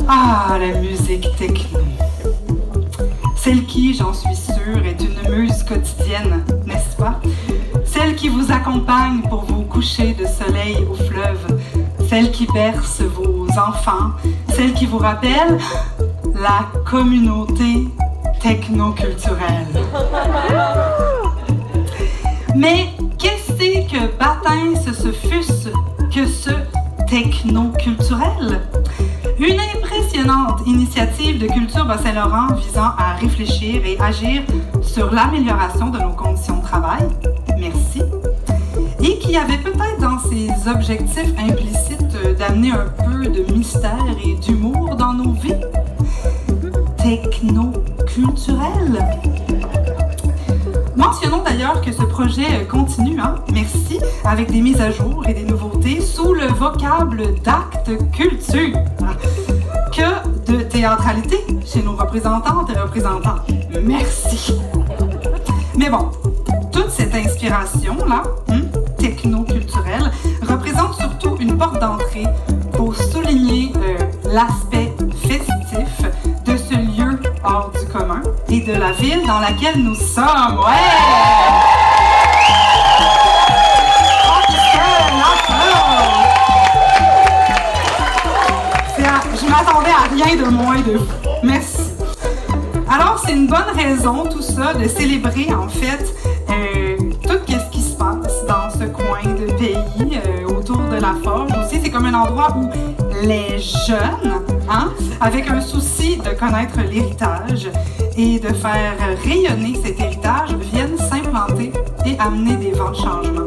Ah, la musique techno. Celle qui, j'en suis sûre, est une muse quotidienne, n'est-ce pas? Celle qui vous accompagne pour vos couchers de soleil au fleuve. Celle qui berce vos enfants. Celle qui vous rappelle la communauté technoculturelle. Mais qu'est-ce que baptême ce fût-ce que ce technoculturel? Une impressionnante initiative de Culture Bas-Saint-Laurent visant à réfléchir et agir sur l'amélioration de nos conditions de travail. Merci. Et qui avait peut-être dans ses objectifs implicites d'amener un peu de mystère et d'humour dans nos vies. Technoculturel. Mentionnons d'ailleurs que ce projet continue, merci, avec des mises à jour et des nouveautés sous le vocable d'acte culture. Que de théâtralité chez nos représentantes et représentants. Merci. Mais bon, toute cette inspiration-là, technoculturelle, représente surtout une porte d'entrée pour souligner l'aspect festif de ce lieu hors du commun et de la ville dans laquelle nous sommes. Ouais! Je m'attendais à rien de moins de vous. Merci. Alors, c'est une bonne raison, tout ça, de célébrer, en fait, tout ce qui se passe dans ce coin de pays, autour de la forge. Aussi, c'est comme un endroit où les jeunes, avec un souci de connaître l'héritage et de faire rayonner cet héritage, viennent s'implanter et amener des vents de changement.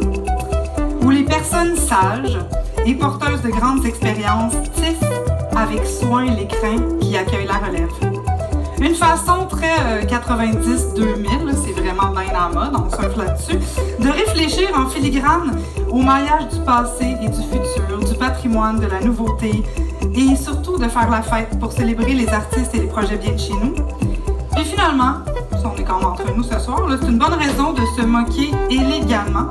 Où les personnes sages et porteuses de grandes expériences tissent avec soin l'écrin qui accueille la relève. Une façon très 90-2000, c'est vraiment bien en mode, on surfe là-dessus, de réfléchir en filigrane au maillage du passé et du futur, du patrimoine, de la nouveauté, et surtout de faire la fête pour célébrer les artistes et les projets bien de chez nous. Et finalement, si on est comme entre nous ce soir, c'est une bonne raison de se moquer élégamment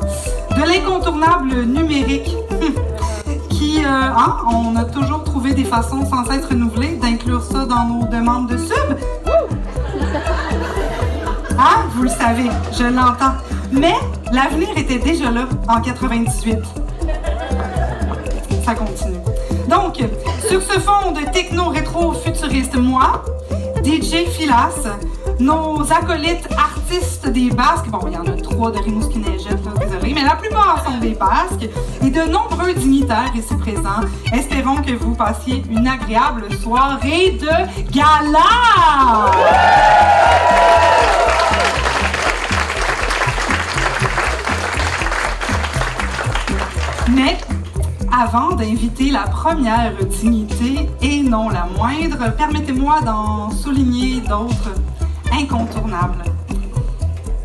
de l'incontournable numérique qui, on a toujours trouvé des façons sans cesse renouvelées d'inclure ça dans nos demandes de sub. Vous le savez, je l'entends. Mais l'avenir était déjà là en 98. Ça continue. Donc, sur ce fond de techno-rétro-futuriste, moi, DJ Philas, nos acolytes artistes des Basques, bon, il y en a 3 de Rimouski-Neigette, désolé, mais la plupart sont des Basques, et de nombreux dignitaires ici présents. Espérons que vous passiez une agréable soirée de gala! Mais avant d'inviter la première dignité, et non la moindre, permettez-moi d'en souligner d'autres incontournables.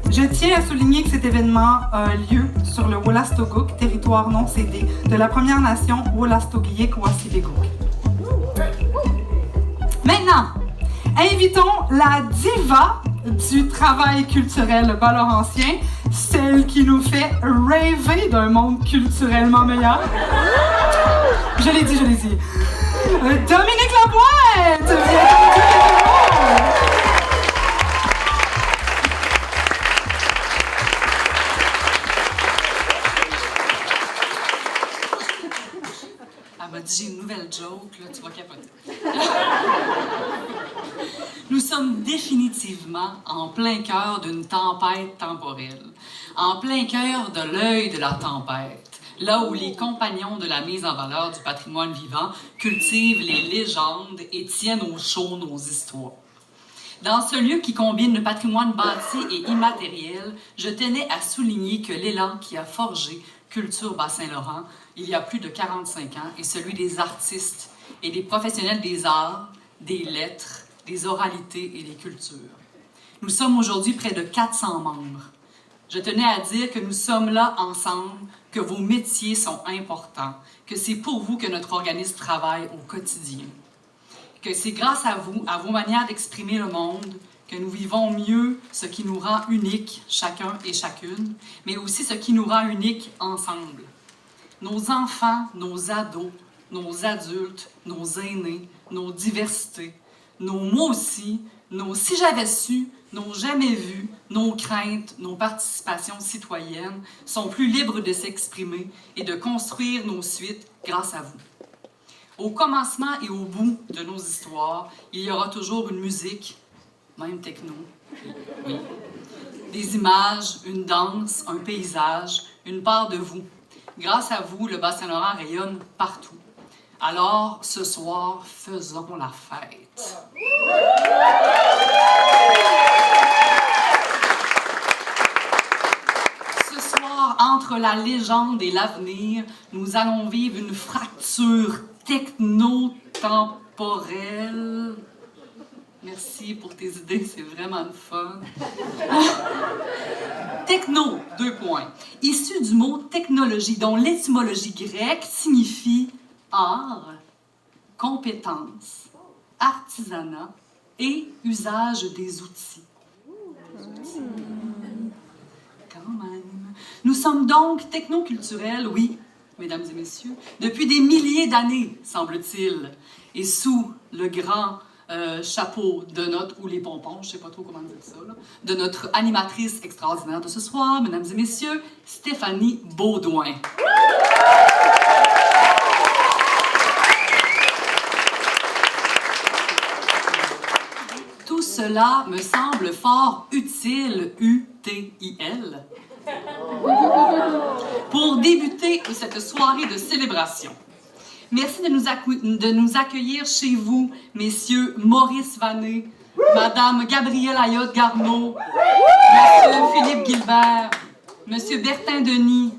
Je tiens à souligner que cet événement a lieu sur le Wolastoquk, territoire non cédé, de la Première Nation Wolastoqiyik-Wassiligook. Maintenant, invitons la diva du travail culturel bas-laurentien, celle qui nous fait rêver d'un monde culturellement meilleur. Je l'ai dit. Dominique Lapointe! Viens Elle m'a dit, j'ai une nouvelle joke, là, tu vas capoter. Nous sommes définitivement en plein cœur d'une tempête temporelle, en plein cœur de l'œil de la tempête, là où les compagnons de la mise en valeur du patrimoine vivant cultivent les légendes et tiennent au chaud nos histoires. Dans ce lieu qui combine le patrimoine bâti et immatériel, je tenais à souligner que l'élan qui a forgé Culture Bas-Saint-Laurent il y a plus de 45 ans est celui des artistes et des professionnels des arts, des lettres, des oralités et des cultures. Nous sommes aujourd'hui près de 400 membres. Je tenais à dire que nous sommes là ensemble, que vos métiers sont importants, que c'est pour vous que notre organisme travaille au quotidien, que c'est grâce à vous, à vos manières d'exprimer le monde, que nous vivons mieux ce qui nous rend uniques, chacun et chacune, mais aussi ce qui nous rend uniques ensemble. Nos enfants, nos ados, nos adultes, nos aînés, nos diversités, nos moi aussi, nos si j'avais su, nos jamais vus, nos craintes, nos participations citoyennes sont plus libres de s'exprimer et de construire nos suites grâce à vous. Au commencement et au bout de nos histoires, il y aura toujours une musique, même techno, oui. Des images, une danse, un paysage, une part de vous. Grâce à vous, le Bas-Saint-Laurent rayonne partout. Alors, ce soir, faisons la fête. Ce soir, entre la légende et l'avenir, nous allons vivre une fracture techno-temporelle. Merci pour tes idées, c'est vraiment le fun. Techno, 2 points. Issu du mot technologie, dont l'étymologie grecque signifie art, compétence, artisanat et usage des outils. Quand même. Nous sommes donc technoculturels, oui, mesdames et messieurs, depuis des milliers d'années, semble-t-il, et sous le grand chapeau de notre, ou les pompons, je ne sais pas trop comment dire ça, là, de notre animatrice extraordinaire de ce soir, mesdames et messieurs, Stéphanie Baudouin. Tout cela me semble fort utile, U-T-I-L, pour débuter cette soirée de célébration. Merci de nous accueillir chez vous, messieurs Maurice Vanet, madame Gabrielle Ayotte-Garneau, monsieur Philippe Gilbert, monsieur Bertin Denis.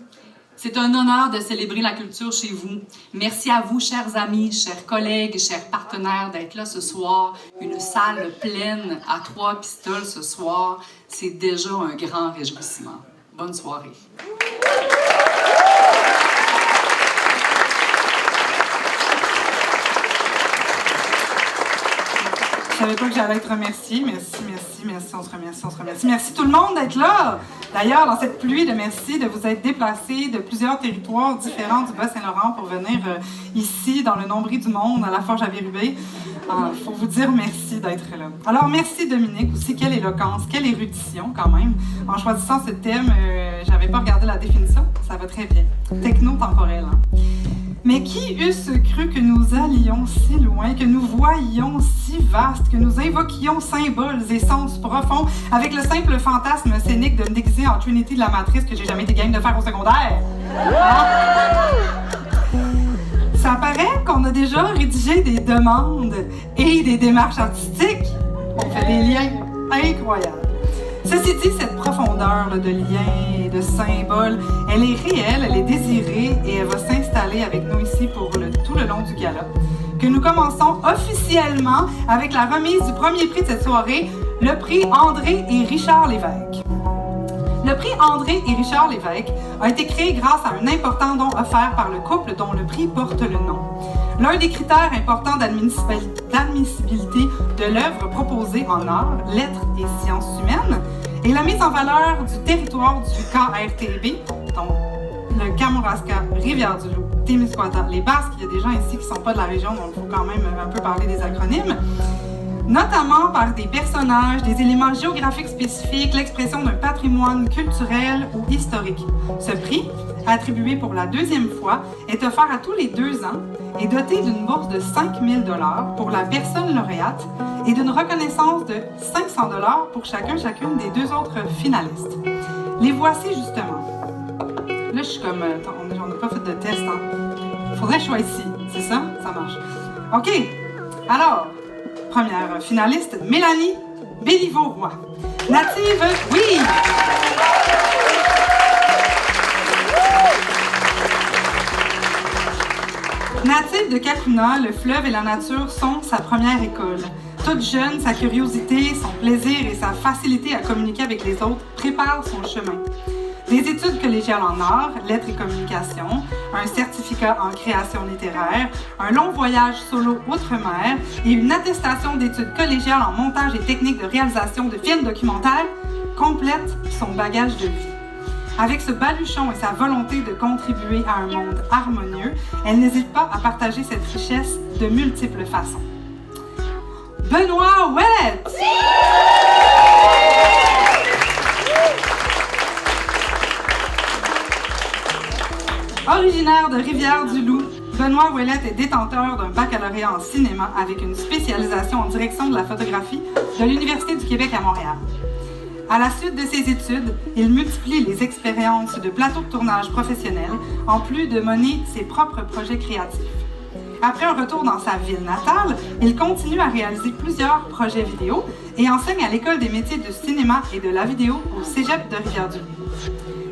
C'est un honneur de célébrer la culture chez vous. Merci à vous, chers amis, chers collègues, chers partenaires, d'être là ce soir. Une salle pleine à 3 pistoles ce soir, c'est déjà un grand réjouissement. Bonne soirée. Je savais pas que j'allais être remerciée. Merci, on se remercie. Merci tout le monde d'être là. D'ailleurs, dans cette pluie de merci, de vous être déplacés de plusieurs territoires différents du Bas-Saint-Laurent pour venir ici, dans le nombril du monde, à la Forge à Bérubé. Faut vous dire merci d'être là. Alors, merci Dominique aussi. Quelle éloquence, quelle érudition quand même. En choisissant ce thème, j'avais pas regardé la définition. Ça va très bien. Techno-temporel, hein? Mais qui eusse cru que nous allions si loin, que nous voyions si vaste, que nous invoquions symboles et sens profonds avec le simple fantasme scénique de me déguiser en Trinity de la Matrice que j'ai jamais été game de faire au secondaire? Ça paraît qu'on a déjà rédigé des demandes et des démarches artistiques. On fait des liens incroyables. Ceci dit, cette profondeur de liens et de symboles, elle est réelle, elle est désirée et elle va s'installer avec nous ici pour tout le long du gala. Que nous commençons officiellement avec la remise du premier prix de cette soirée, le prix André et Richard Lévesque. Le prix André et Richard Lévesque a été créé grâce à un important don offert par le couple dont le prix porte le nom. L'un des critères importants d'admissibilité de l'œuvre proposée en arts, lettres et sciences humaines est la mise en valeur du territoire du KRTB, donc le Kamouraska, Rivière-du-Loup, Témiscouata, les Basques. Il y a des gens ici qui ne sont pas de la région, donc il faut quand même un peu parler des acronymes. Notamment par des personnages, des éléments géographiques spécifiques, l'expression d'un patrimoine culturel ou historique. Ce prix, attribué pour la deuxième fois, est offert à tous les 2 ans et doté d'une bourse de 5 000 $ pour la personne lauréate et d'une reconnaissance de 500 $ pour chacune des 2 autres finalistes. Les voici justement. Là, je suis comme, j'en ai pas fait de test, hein. Faudrait que je sois ici, c'est ça? Ça marche. OK, alors, première finaliste, Mélanie Béliveau-Roy. Native, oui! Native de Kakuna, le fleuve et la nature sont sa première école. Toute jeune, sa curiosité, son plaisir et sa facilité à communiquer avec les autres préparent son chemin. Des études collégiales en arts, lettres et communication, un certificat en création littéraire, un long voyage solo outre-mer et une attestation d'études collégiales en montage et technique de réalisation de films documentaires complètent son bagage de vie. Avec ce baluchon et sa volonté de contribuer à un monde harmonieux, elle n'hésite pas à partager cette richesse de multiples façons. Benoît Ouellette! Originaire de Rivière-du-Loup, Benoît Ouellette est détenteur d'un baccalauréat en cinéma avec une spécialisation en direction de la photographie de l'Université du Québec à Montréal. À la suite de ses études, il multiplie les expériences de plateau de tournage professionnels, en plus de mener ses propres projets créatifs. Après un retour dans sa ville natale, il continue à réaliser plusieurs projets vidéo et enseigne à l'École des métiers du cinéma et de la vidéo au Cégep de Rivière-du-Loup.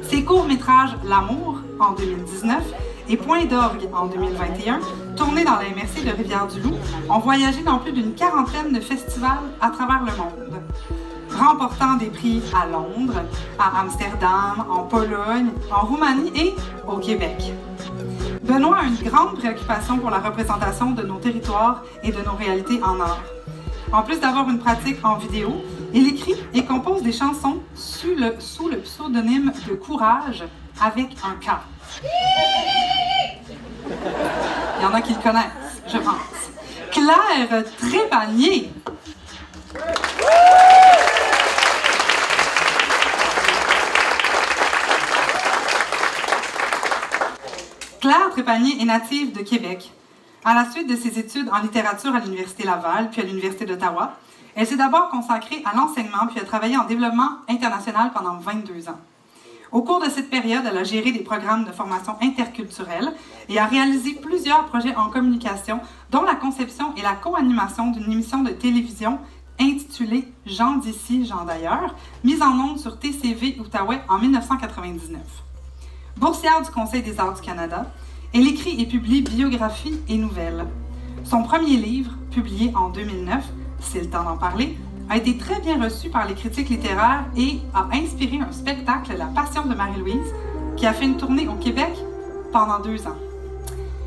Ses courts-métrages L'amour, en 2019, et Point d'orgue, en 2021, tournés dans la MRC de Rivière-du-Loup, ont voyagé dans plus d'une 40aine de festivals à travers le monde, remportant des prix à Londres, à Amsterdam, en Pologne, en Roumanie et au Québec. Benoît a une grande préoccupation pour la représentation de nos territoires et de nos réalités en art. En plus d'avoir une pratique en vidéo, il écrit et compose des chansons sous le pseudonyme de Courage avec un K. Il y en a qui le connaissent, je pense. Claire Trépanier. Claire Trépanier est native de Québec. À la suite de ses études en littérature à l'Université Laval puis à l'Université d'Ottawa, elle s'est d'abord consacrée à l'enseignement puis a travaillé en développement international pendant 22 ans. Au cours de cette période, elle a géré des programmes de formation interculturelle et a réalisé plusieurs projets en communication, dont la conception et la co-animation d'une émission de télévision intitulée « Gens d'ici, gens d'ailleurs », mise en ondes sur TCV Outaouais en 1999. Boursière du Conseil des arts du Canada, elle écrit et publie biographies et nouvelles. Son premier livre, publié en 2009, c'est le temps d'en parler, a été très bien reçu par les critiques littéraires et a inspiré un spectacle, La Passion de Marie-Louise, qui a fait une tournée au Québec pendant 2 ans.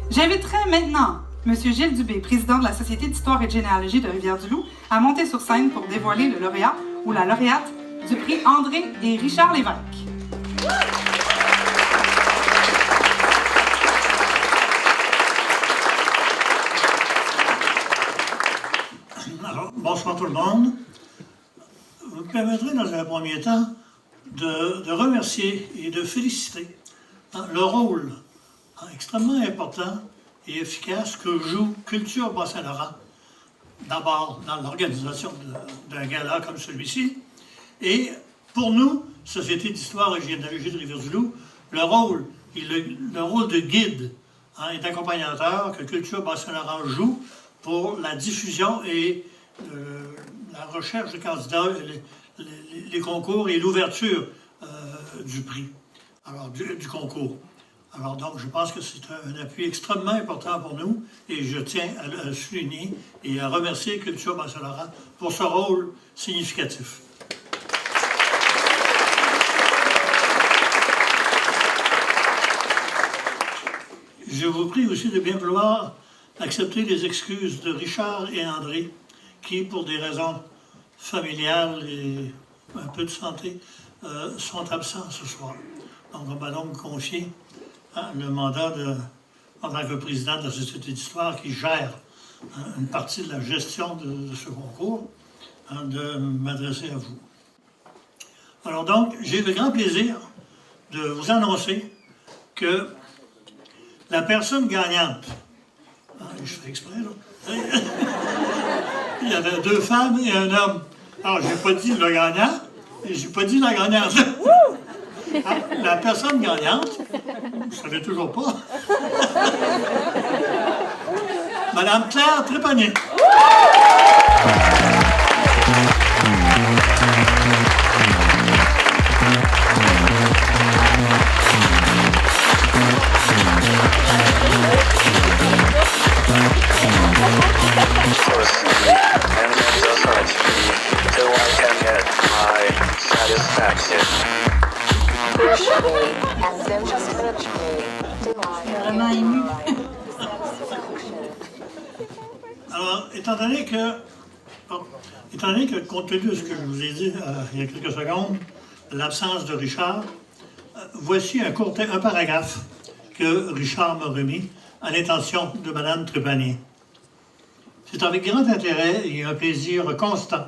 J'inviterai maintenant M. Gilles Dubé, président de la Société d'histoire et de généalogie de Rivière-du-Loup, à monter sur scène pour dévoiler le lauréat ou la lauréate du prix André et Richard Lévesque. Alors, bonsoir tout le monde. Vous me permettrez dans un premier temps de remercier et de féliciter le rôle extrêmement important et efficace que joue Culture Bas-Saint-Laurent, d'abord dans l'organisation d'un gala comme celui-ci, et pour nous, Société d'histoire et généalogie de Rivière-du-Loup, le rôle de guide et d'accompagnateur que Culture Bas-Saint-Laurent joue pour la diffusion et la recherche de candidats, les concours et l'ouverture du prix, alors du concours. Alors donc, je pense que c'est un appui extrêmement important pour nous et je tiens à le souligner et à remercier Culture Bas-Saint-Laurent pour ce rôle significatif. Je vous prie aussi de bien vouloir accepter les excuses de Richard et André qui, pour des raisons familiales et un peu de santé, sont absents ce soir. Donc, on m'a donc confié le mandat en tant que président de la Société d'histoire qui gère une partie de la gestion de ce concours, de m'adresser à vous. Alors donc, j'ai le grand plaisir de vous annoncer que la personne gagnante, je fais exprès là, il y avait 2 femmes et un homme. Alors, je n'ai pas dit le gagnant et je n'ai pas dit la gagnante. La personne gagnante, vous ne savez toujours pas, Madame Claire Trépanier. Vraiment ému. Alors, étant donné que, compte tenu de ce que je vous ai dit il y a quelques secondes, l'absence de Richard, voici un paragraphe que Richard m'a remis à l'intention de Mme Trépanier. C'est avec grand intérêt et un plaisir constant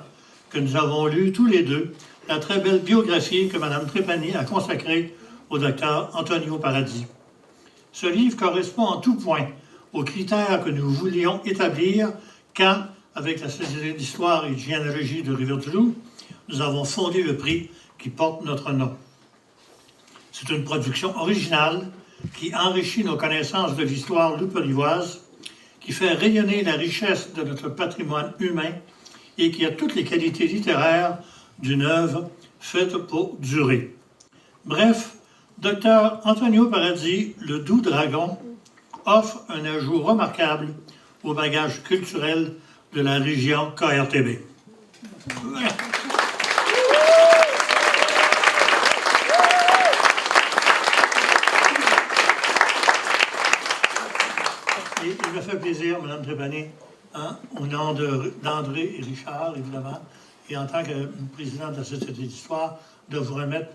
que nous avons lu tous les deux la très belle biographie que Mme Trépanier a consacrée au docteur Antonio Paradis. Ce livre correspond en tout point aux critères que nous voulions établir quand, avec la Société d'histoire et de généalogie de Rivière-du-Loup, nous avons fondé le prix qui porte notre nom. C'est une production originale qui enrichit nos connaissances de l'histoire louperivoise, qui fait rayonner la richesse de notre patrimoine humain et qui a toutes les qualités littéraires d'une œuvre faite pour durer. Bref, Dr Antonio Paradis, le doux dragon, offre un ajout remarquable au bagage culturel de la région KRTB. Et il me fait plaisir, Mme Trépanier, au nom d'André et Richard, évidemment, et en tant que président de la Société d'histoire, de vous remettre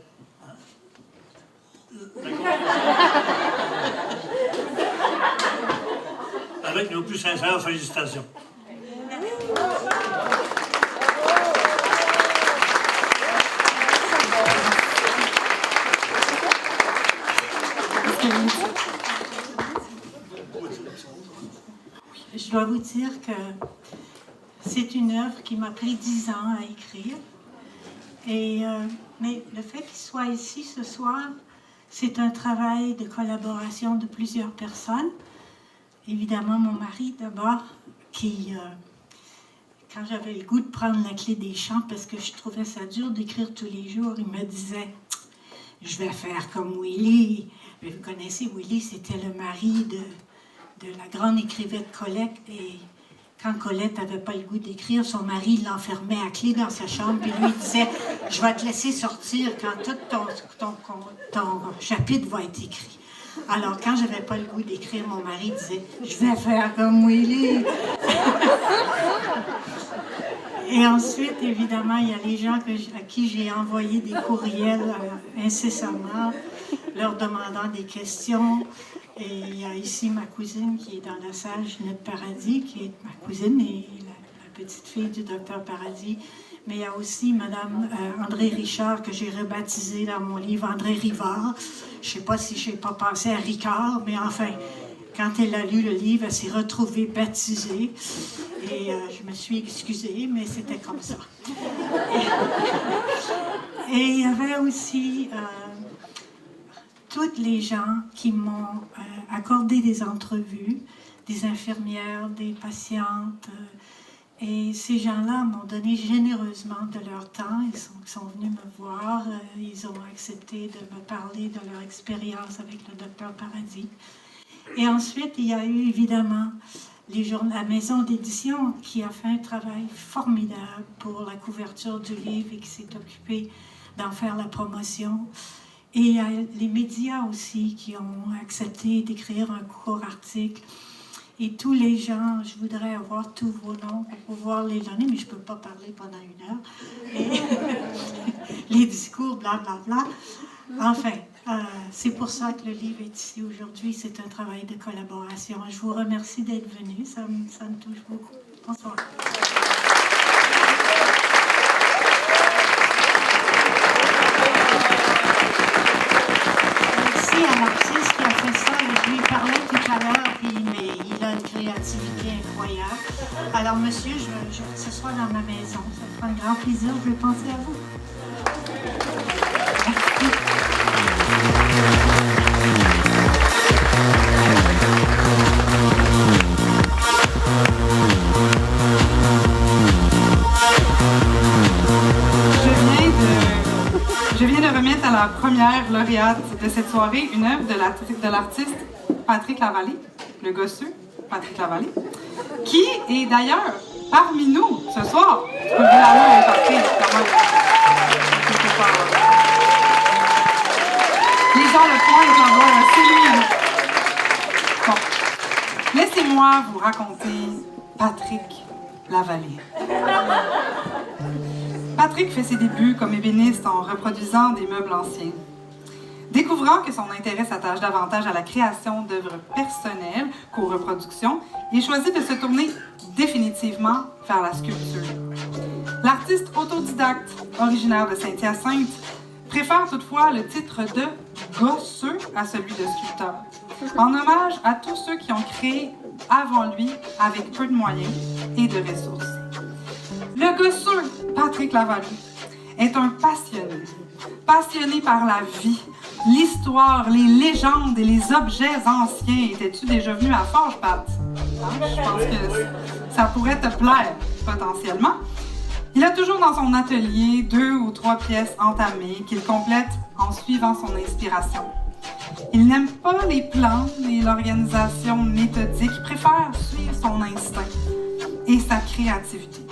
avec nos plus sincères félicitations. Je dois vous dire que c'est une œuvre qui m'a pris 10 ans à écrire. Mais le fait qu'il soit ici ce soir, c'est un travail de collaboration de plusieurs personnes. Évidemment, mon mari d'abord, qui, quand j'avais le goût de prendre la clé des champs, parce que je trouvais ça dur d'écrire tous les jours, il me disait « Je vais faire comme Willy ». Vous connaissez Willy, c'était le mari de la grande écrivaine Colette. Et quand Colette n'avait pas le goût d'écrire, son mari l'enfermait à clé dans sa chambre et lui disait « Je vais te laisser sortir quand tout ton chapitre va être écrit ». Alors, quand je n'avais pas le goût d'écrire, mon mari disait « Je vais faire comme Willy ». Et ensuite, évidemment, il y a les gens à qui j'ai envoyé des courriels incessamment, leur demandant des questions. Et il y a ici ma cousine qui est dans la salle, Ginette Paradis, qui est ma cousine et la petite fille du docteur Paradis. Mais il y a aussi Mme André Richard, que j'ai rebaptisée dans mon livre André Rivard. Je ne sais pas si je n'ai pas pensé à Ricard, mais enfin, quand elle a lu le livre, elle s'est retrouvée baptisée. Et je me suis excusée, mais c'était comme ça. Et il y avait aussi toutes les gens qui m'ont accordé des entrevues, des infirmières, des patientes. Et ces gens-là m'ont donné généreusement de leur temps. Ils sont venus me voir. Ils ont accepté de me parler de leur expérience avec le docteur Paradis. Et ensuite, il y a eu évidemment la maison d'édition qui a fait un travail formidable pour la couverture du livre et qui s'est occupée d'en faire la promotion. Et il y a les médias aussi qui ont accepté d'écrire un court article. Et tous les gens, je voudrais avoir tous vos noms pour pouvoir les donner, mais je ne peux pas parler pendant 1 heure. Et les discours, blablabla. Enfin, c'est pour ça que le livre est ici aujourd'hui. C'est un travail de collaboration. Je vous remercie d'être venus. Ça me touche beaucoup. Bonsoir. Merci à l'artiste qui a fait ça. Je lui parlais tout à l'heure, mais il a une créativité incroyable. Alors, monsieur, je veux que ce soit dans ma maison. Ça me fera un grand plaisir. Je vais penser à vous. Je viens de remettre à la première lauréate de cette soirée une œuvre de l'artiste Patrick Lavallée, le gosseux Patrick Lavallée, qui est d'ailleurs parmi nous ce soir. Je peux vous l'avouer, Patrick, quand même. Les gens le pointent en bas, c'est lui. Bon. Laissez-moi vous raconter Patrick Lavallée. Patrick fait ses débuts comme ébéniste en reproduisant des meubles anciens. Découvrant que son intérêt s'attache davantage à la création d'œuvres personnelles qu'aux reproductions, il choisit de se tourner définitivement vers la sculpture. L'artiste autodidacte, originaire de Saint-Hyacinthe, préfère toutefois le titre de gosseux à celui de sculpteur, en hommage à tous ceux qui ont créé avant lui avec peu de moyens et de ressources. Le gosseux Patrick Lavallée est un passionné par la vie, l'histoire, les légendes et les objets anciens. Étais-tu déjà venu à Forge, Pat? Je pense que ça pourrait te plaire, potentiellement. Il a toujours dans son atelier 2 ou 3 pièces entamées qu'il complète en suivant son inspiration. Il n'aime pas les plans et l'organisation méthodique, il préfère suivre son instinct et sa créativité.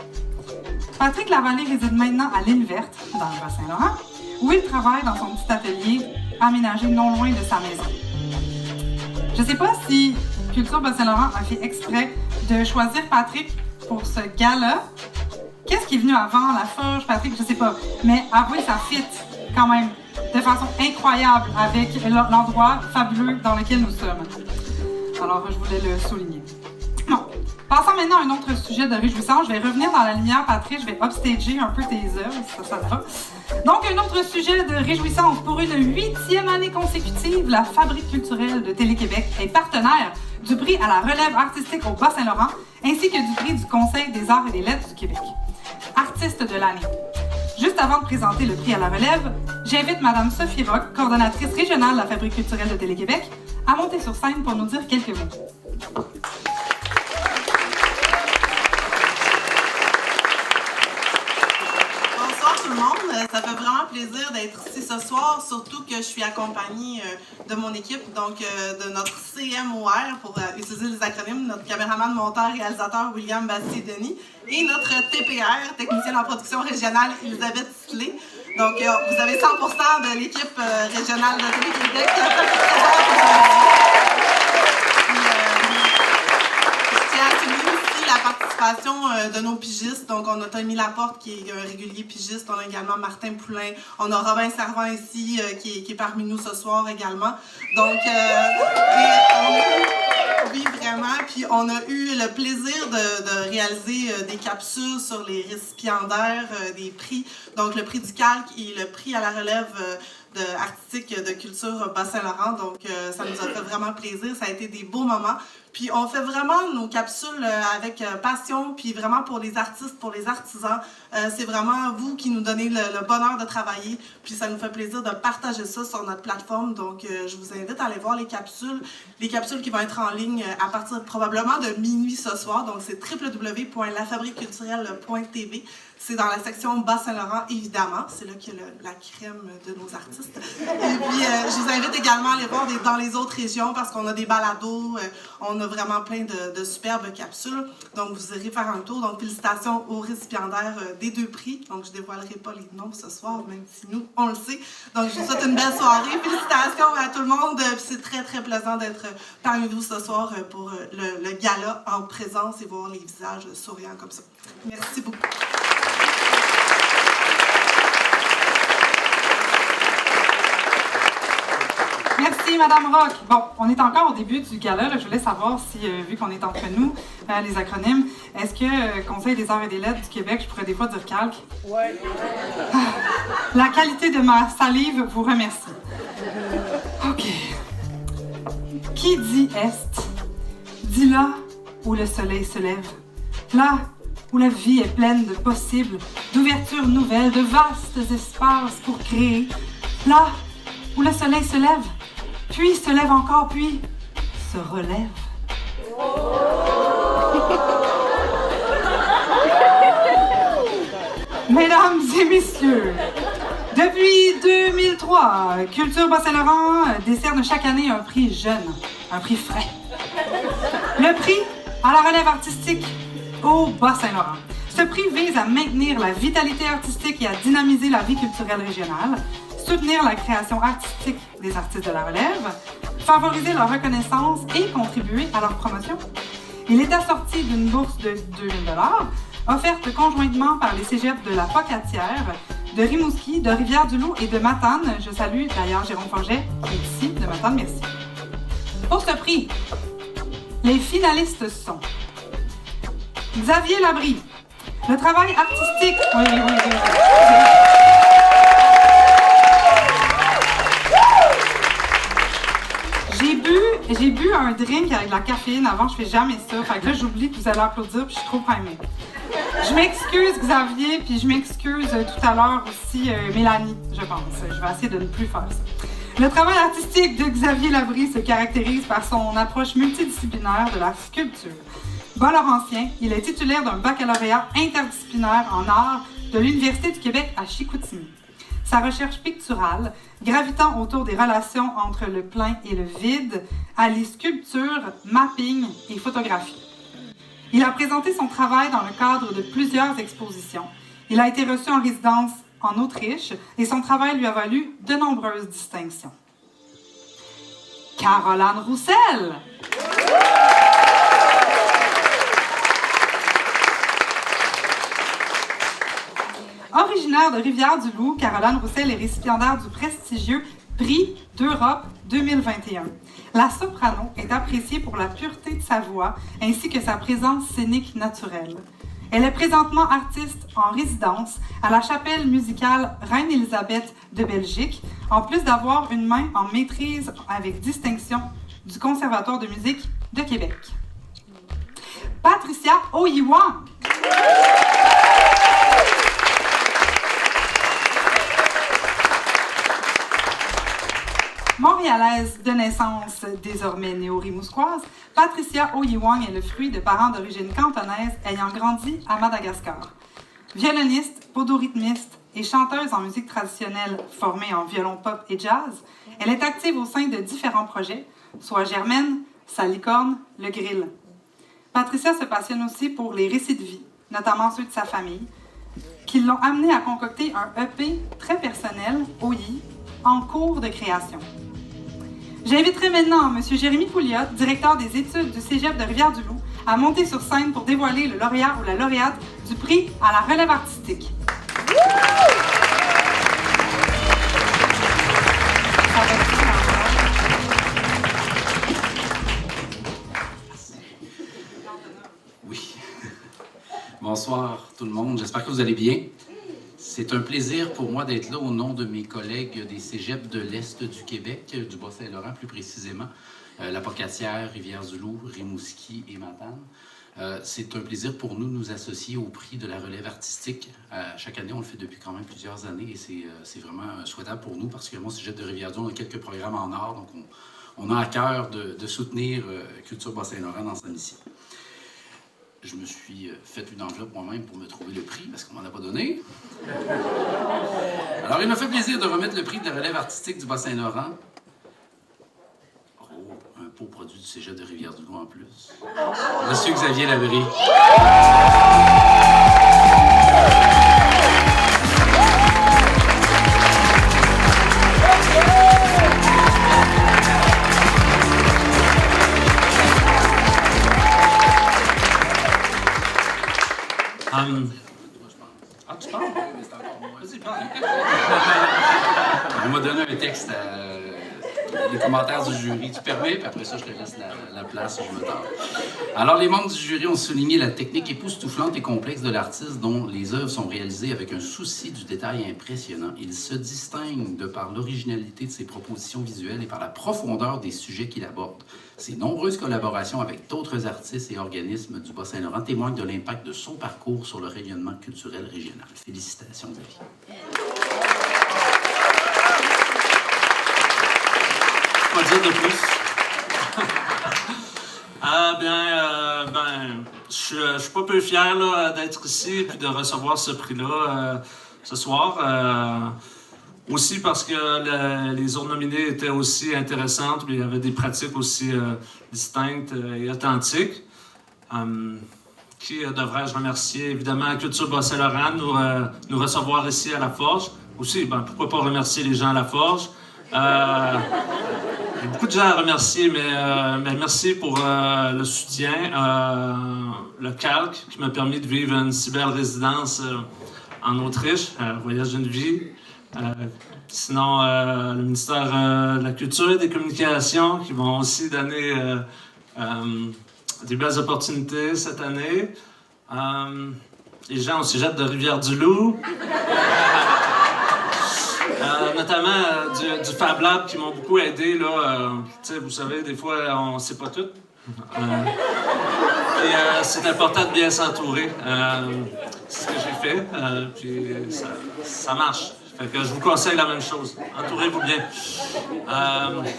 Patrick Lavallée réside maintenant à l'Île Verte, dans le Bas-Saint-Laurent, où il travaille dans son petit atelier aménagé non loin de sa maison. Je ne sais pas si Culture Bas-Saint-Laurent a fait exprès de choisir Patrick pour ce gala. Qu'est-ce qui est venu avant, la forge, Patrick? Je ne sais pas. Mais avouez, ça fit quand même de façon incroyable avec l'endroit fabuleux dans lequel nous sommes. Alors, je voulais le souligner. Bon. Passons maintenant à un autre sujet de réjouissance. Je vais revenir dans la lumière, Patrick. Je vais upstager un peu tes œuvres, si ça te va. Donc, un autre sujet de réjouissance. Pour une 8e année consécutive, la Fabrique culturelle de Télé-Québec est partenaire du prix à la relève artistique au Bas-Saint-Laurent, ainsi que du prix du Conseil des arts et des lettres du Québec. Artiste de l'année. Juste avant de présenter le prix à la relève, j'invite Mme Sophie Roch, coordonnatrice régionale de la Fabrique culturelle de Télé-Québec, à monter sur scène pour nous dire quelques mots. Ça fait vraiment plaisir d'être ici ce soir, surtout que je suis accompagnée de mon équipe, donc de notre CMOR, pour utiliser les acronymes, notre caméraman, monteur, réalisateur William Bastien-Denis, et notre TPR, technicienne en production régionale, Elisabeth Sisley. Donc, vous avez 100% de l'équipe régionale de Télé-Québec qui a fait le la participation de nos pigistes. Donc, on a Tommy Laporte qui est un régulier pigiste. On a également Martin Poulain. On a Robin Servant ici qui est parmi nous ce soir également. Donc, oui, vraiment. Puis, on a eu le plaisir de réaliser des capsules sur les récipiendaires des prix. Donc, le prix du calque et le prix à la relève artistique de culture Bas-Saint-Laurent. Donc, ça nous a fait vraiment plaisir. Ça a été des beaux moments. Puis, on fait vraiment nos capsules avec passion, puis vraiment pour les artistes, pour les artisans. C'est vraiment vous qui nous donnez le bonheur de travailler. Puis, ça nous fait plaisir de partager ça sur notre plateforme. Donc, je vous invite à aller voir les capsules qui vont être en ligne à partir probablement de minuit ce soir. Donc, c'est www.lafabriqueculturelle.tv. C'est dans la section Bas-Saint-Laurent, évidemment. C'est là qu'il y a la crème de nos artistes. Et puis, je vous invite également à aller voir dans les autres régions parce qu'on a des balados. On a vraiment plein de superbes capsules. Donc, vous irez faire un tour. Donc, félicitations aux récipiendaires des 2 prix. Donc, je ne dévoilerai pas les noms ce soir, même si nous, on le sait. Donc, je vous souhaite une belle soirée. Félicitations à tout le monde. Puis c'est très, très plaisant d'être parmi vous ce soir pour le gala en présence et voir les visages souriants comme ça. Merci beaucoup. Merci, Madame Rock. Bon, on est encore au début du gala. Là. Je voulais savoir si, vu qu'on est entre nous, les acronymes, est-ce que Conseil des arts et des lettres du Québec, je pourrais des fois dire calque? Oui. La qualité de ma salive vous remercie. OK. Qui dit Est, dit là où le soleil se lève. Là où la vie est pleine de possibles, d'ouvertures nouvelles, de vastes espaces pour créer. Là où le soleil se lève, puis se lève encore, puis se relève. Mesdames et messieurs, depuis 2003, Culture Bas-Saint-Laurent décerne chaque année un prix jeune, un prix frais. Le prix à la relève artistique au Bas-Saint-Laurent. Ce prix vise à maintenir la vitalité artistique et à dynamiser la vie culturelle régionale, soutenir la création artistique des artistes de la relève, favoriser leur reconnaissance et contribuer à leur promotion. Il est assorti d'une bourse de 2 000 $, offerte conjointement par les cégeps de la Pocatière, de Rimouski, de Rivière-du-Loup et de Matane. Je salue d'ailleurs Jérôme Forget, qui est ici, de Matane, merci. Pour ce prix, les finalistes sont Xavier Labrie, le travail artistique... Oui. J'ai bu un drink avec de la caféine avant, je fais jamais ça. Fait que là, j'oublie que vous allez applaudir, puis je suis trop primée. Je m'excuse, Xavier, puis je m'excuse tout à l'heure aussi, Mélanie, je pense. Je vais essayer de ne plus faire ça. Le travail artistique de Xavier Labrie se caractérise par son approche multidisciplinaire de la sculpture. Bas-Laurentien, il est titulaire d'un baccalauréat interdisciplinaire en arts de l'Université du Québec à Chicoutimi. Sa recherche picturale, gravitant autour des relations entre le plein et le vide, allie sculpture, mapping et photographie. Il a présenté son travail dans le cadre de plusieurs expositions. Il a été reçu en résidence en Autriche et son travail lui a valu de nombreuses distinctions. Caroline Roussel! Originaire de Rivière-du-Loup, Caroline Roussel est récipiendaire du prestigieux Prix d'Europe 2021. La soprano est appréciée pour la pureté de sa voix ainsi que sa présence scénique naturelle. Elle est présentement artiste en résidence à la chapelle musicale Reine-Élisabeth de Belgique, en plus d'avoir une main en maîtrise avec distinction du Conservatoire de musique de Québec. Patricia Oyiwa. Montréalaise de naissance, désormais néo-rimousquoise, Patricia Oyiwang est le fruit de parents d'origine cantonaise ayant grandi à Madagascar. Violoniste, podorythmiste et chanteuse en musique traditionnelle formée en violon pop et jazz, elle est active au sein de différents projets, soit Germaine, Sa licorne, Le Grill. Patricia se passionne aussi pour les récits de vie, notamment ceux de sa famille, qui l'ont amenée à concocter un EP très personnel, Oyi, en cours de création. J'inviterai maintenant M. Jérémy Pouliot, directeur des études du Cégep de Rivière-du-Loup, à monter sur scène pour dévoiler le lauréat ou la lauréate du prix à la relève artistique. Oui. Bonsoir tout le monde, j'espère que vous allez bien. C'est un plaisir pour moi d'être là au nom de mes collègues des cégeps de l'Est du Québec, du Bas-Saint-Laurent plus précisément, La Pocatière, Rivière-du-Loup, Rimouski et Matane. C'est un plaisir pour nous de nous associer au prix de la relève artistique. Chaque année, on le fait depuis quand même plusieurs années et c'est vraiment souhaitable pour nous, particulièrement au cégep de Rivière-du-Loup. On a quelques programmes en or, donc on a à cœur de soutenir Culture Bas-Saint-Laurent dans sa mission. Je me suis fait une enveloppe moi-même pour me trouver le prix, parce qu'on m'en a pas donné. Alors, il m'a fait plaisir de remettre le prix de la relève artistique du Bas-Saint-Laurent. Oh, un beau produit du cégep de Rivière-du-Loup en plus. Monsieur Xavier Labrie. Ah, tu parles? Vas-y, parle. On m'a donné un texte, les commentaires du jury. Tu permets? Puis après ça, je te laisse la place, je me tarde. Alors, les membres du jury ont souligné la technique époustouflante et complexe de l'artiste dont les œuvres sont réalisées avec un souci du détail impressionnant. Il se distingue de par l'originalité de ses propositions visuelles et par la profondeur des sujets qu'il aborde. Ses nombreuses collaborations avec d'autres artistes et organismes du Bas-Saint-Laurent témoignent de l'impact de son parcours sur le rayonnement culturel régional. Félicitations, Xavier. Quoi dire de plus? Je suis pas peu fier d'être ici et de recevoir ce prix-là ce soir. Aussi parce que les autres nominés étaient aussi intéressantes, mais il y avait des pratiques aussi distinctes et authentiques. Qui devrais-je remercier? Évidemment, Culture Bas-Saint-Laurent, nous recevoir ici à La Forge. Aussi, pourquoi pas remercier les gens à La Forge? Il y a beaucoup de gens à remercier, mais merci pour le soutien. Le Calque, qui m'a permis de vivre une si belle résidence en Autriche, voyage d'une vie. Sinon, le ministère de la Culture et des Communications, qui vont aussi donner des belles opportunités cette année. Les gens au cégep de Rivière-du-Loup. Notamment du Fab Lab qui m'ont beaucoup aidé. Vous savez, des fois, on ne sait pas tout. Et c'est important de bien s'entourer. C'est ce que j'ai fait. Puis ça marche. Fait que je vous conseille la même chose. Entourez-vous bien.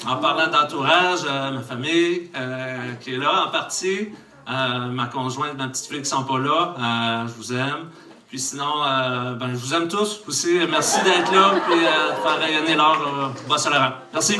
En parlant d'entourage, ma famille qui est là en partie, ma conjointe, ma petite fille qui ne sont pas là, je vous aime. Puis sinon, je vous aime tous aussi. Merci d'être là et de faire rayonner l'art au Bas-Saint-Laurent. Merci.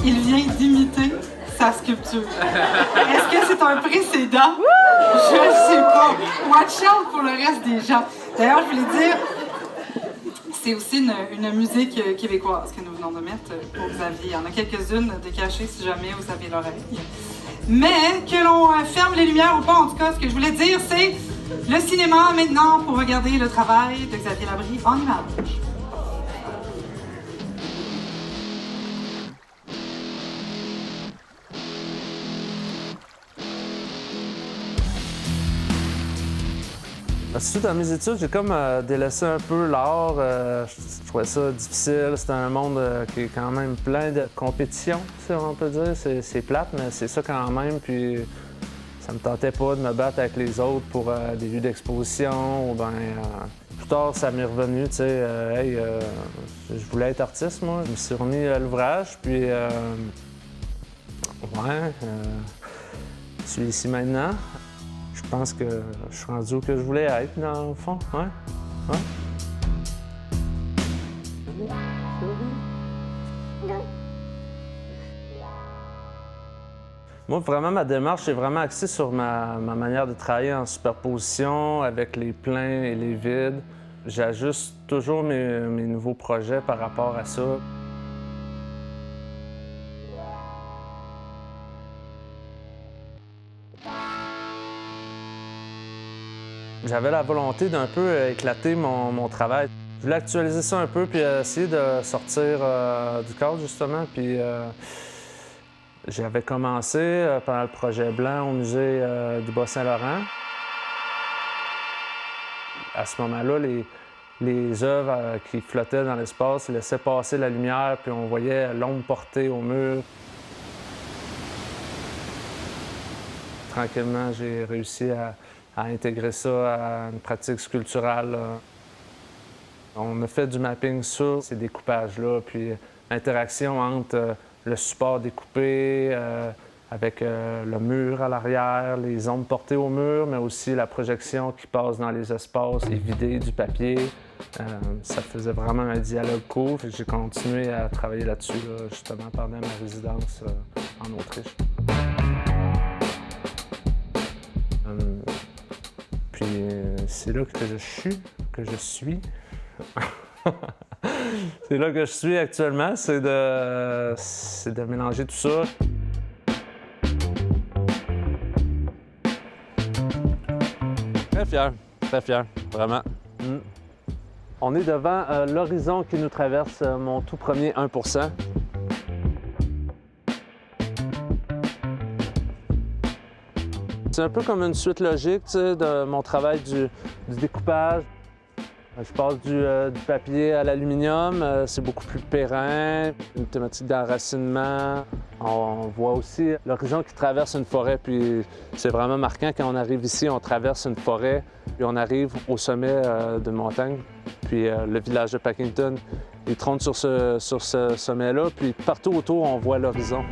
Il vient d'imiter sa sculpture. Est-ce que c'est un précédent? Je ne sais pas. Watch out pour le reste des gens. D'ailleurs, je voulais dire, c'est aussi une musique québécoise que nous venons de mettre pour Xavier. Il y en a quelques-unes de cachées si jamais vous avez l'oreille. Mais que l'on ferme les lumières ou pas, en tout cas, ce que je voulais dire, c'est le cinéma maintenant pour regarder le travail de Xavier Labrie en images. Suite à mes études, j'ai comme délaissé un peu l'art. Je trouvais ça difficile. C'est un monde qui est quand même plein de compétition, si on peut dire. C'est plate, mais c'est ça quand même. Puis ça me tentait pas de me battre avec les autres pour des vues d'exposition. Ou plus tard, ça m'est revenu, tu sais, je voulais être artiste, moi. Je me suis remis à l'ouvrage, puis je suis ici maintenant. Je pense que je suis rendu où que je voulais être, dans le fond. Ouais. Moi, vraiment, ma démarche est vraiment axée sur ma manière de travailler en superposition avec les pleins et les vides. J'ajuste toujours mes nouveaux projets par rapport à ça. J'avais la volonté d'un peu éclater mon travail. Je voulais actualiser ça un peu puis essayer de sortir du cadre, justement. Puis j'avais commencé pendant le projet Blanc au musée du Bas-Saint-Laurent. À ce moment-là, les œuvres qui flottaient dans l'espace laissaient passer la lumière, puis on voyait l'ombre portée au mur. Tranquillement, j'ai réussi à intégrer ça à une pratique sculpturale. On a fait du mapping sur ces découpages-là, puis l'interaction entre le support découpé avec le mur à l'arrière, les ombres portées au mur, mais aussi la projection qui passe dans les espaces et vider du papier. Ça faisait vraiment un dialogue court. J'ai continué à travailler là-dessus, justement, pendant ma résidence en Autriche. Puis c'est là que je suis. C'est là que je suis actuellement, c'est de mélanger tout ça. Très fier, vraiment. On est devant l'horizon qui nous traverse, mon tout premier 1%. C'est un peu comme une suite logique, tu sais, de mon travail du découpage. Je passe du papier à l'aluminium, c'est beaucoup plus périn, une thématique d'enracinement. On voit aussi l'horizon qui traverse une forêt, puis c'est vraiment marquant quand on arrive ici, on traverse une forêt, puis on arrive au sommet d'une montagne, puis le village de Packington, il trône sur ce sommet-là, puis partout autour, on voit l'horizon.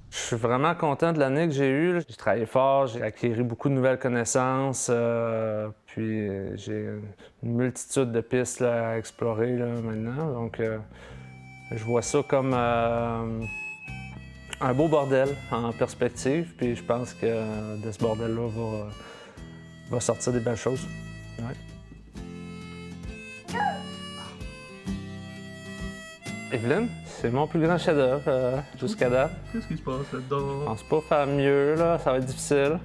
Je suis vraiment content de l'année que j'ai eue. J'ai travaillé fort, j'ai acquis beaucoup de nouvelles connaissances, puis j'ai une multitude de pistes là, à explorer là, maintenant. Donc, je vois ça comme un beau bordel en perspective, puis je pense que de ce bordel-là va sortir des belles choses. Ouais. Evelyne, c'est mon plus grand chef-d'œuvre jusqu'à date. Qu'est-ce qui se passe là-dedans? Je pense pas faire mieux, là. Ça va être difficile.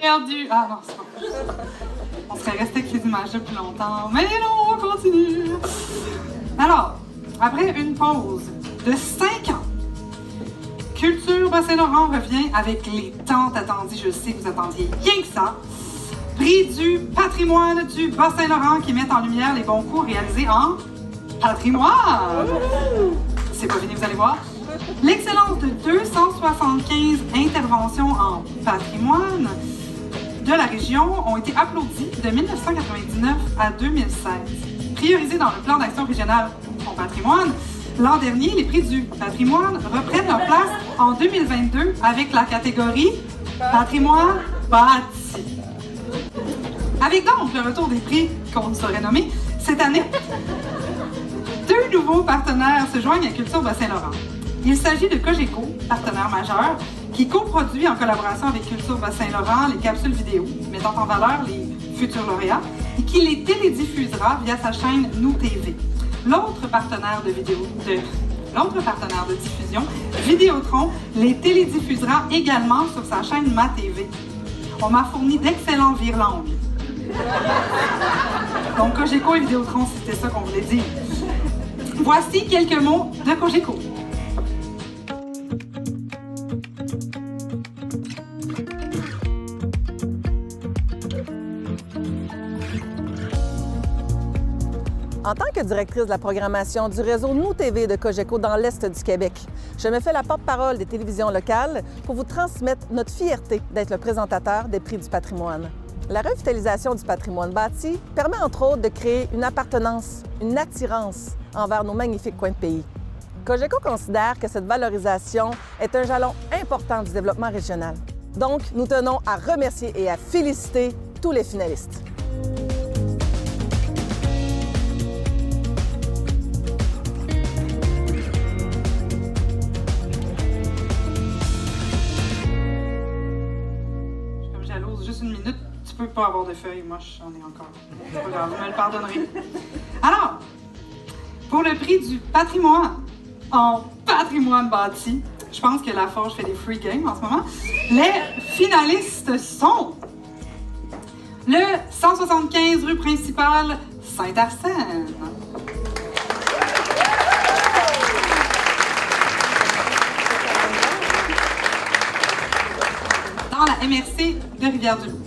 Perdu. Ah non, c'est pas. On serait resté avec ces images-là plus longtemps. Mais non, on continue. Alors, après une pause de 5 ans, Culture Bas-Saint-Laurent revient avec les tant attendus, je sais que vous attendiez rien que ça, prix du patrimoine du Bas-Saint-Laurent qui met en lumière les bons coups réalisés en patrimoine. C'est pas fini, vous allez voir. L'excellence de 275 interventions en patrimoine de la région ont été applaudis de 1999 à 2016. Priorisés dans le plan d'action régional au patrimoine, l'an dernier, les prix du patrimoine reprennent leur place en 2022 avec la catégorie patrimoine bâti. Avec donc le retour des prix qu'on saurait nommer cette année, 2 nouveaux partenaires se joignent à Culture Bas-Saint-Laurent. Il s'agit de Cogeco, partenaire majeur, qui coproduit en collaboration avec Culture Bas-Saint-Laurent les capsules vidéo, mettant en valeur les futurs lauréats, et qui les télédiffusera via sa chaîne Nous TV. L'autre partenaire de diffusion, Vidéotron, les télédiffusera également sur sa chaîne Ma TV. On m'a fourni d'excellents vire-langues. Donc Cogeco et Vidéotron, c'était ça qu'on voulait dire. Voici quelques mots de Cogeco. En tant que directrice de la programmation du réseau Nous TV de Cogeco dans l'Est du Québec, je me fais la porte-parole des télévisions locales pour vous transmettre notre fierté d'être le présentateur des prix du patrimoine. La revitalisation du patrimoine bâti permet entre autres de créer une appartenance, une attirance envers nos magnifiques coins de pays. Cogeco considère que cette valorisation est un jalon important du développement régional. Donc, nous tenons à remercier et à féliciter tous les finalistes. pas avoir de feuilles, moi j'en ai encore. C'est pas grave, vous me le pardonnerez. Alors, pour le prix du patrimoine en patrimoine bâti, je pense que La Forge fait des free games en ce moment, les finalistes sont le 175 rue principale Saint-Arsène. Dans la MRC de Rivière-du-Loup.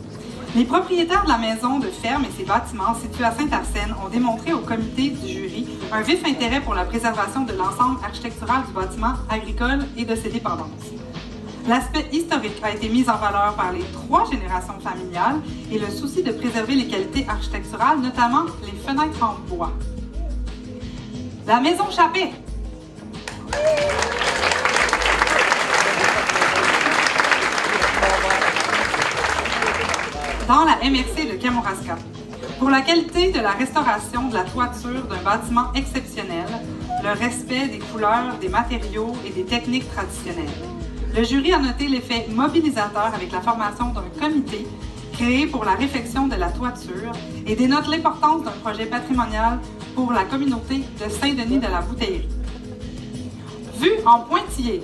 Les propriétaires de la maison de ferme et ses bâtiments situés à Saint-Arsène ont démontré au comité du jury un vif intérêt pour la préservation de l'ensemble architectural du bâtiment agricole et de ses dépendances. L'aspect historique a été mis en valeur par les 3 générations familiales et le souci de préserver les qualités architecturales, notamment les fenêtres en bois. La maison Chappé. Dans la MRC de Kamouraska. Pour la qualité de la restauration de la toiture d'un bâtiment exceptionnel, le respect des couleurs, des matériaux et des techniques traditionnelles. Le jury a noté l'effet mobilisateur avec la formation d'un comité créé pour la réfection de la toiture et dénote l'importance d'un projet patrimonial pour la communauté de Saint-Denis de la Bouteillerie. Vue en pointillé.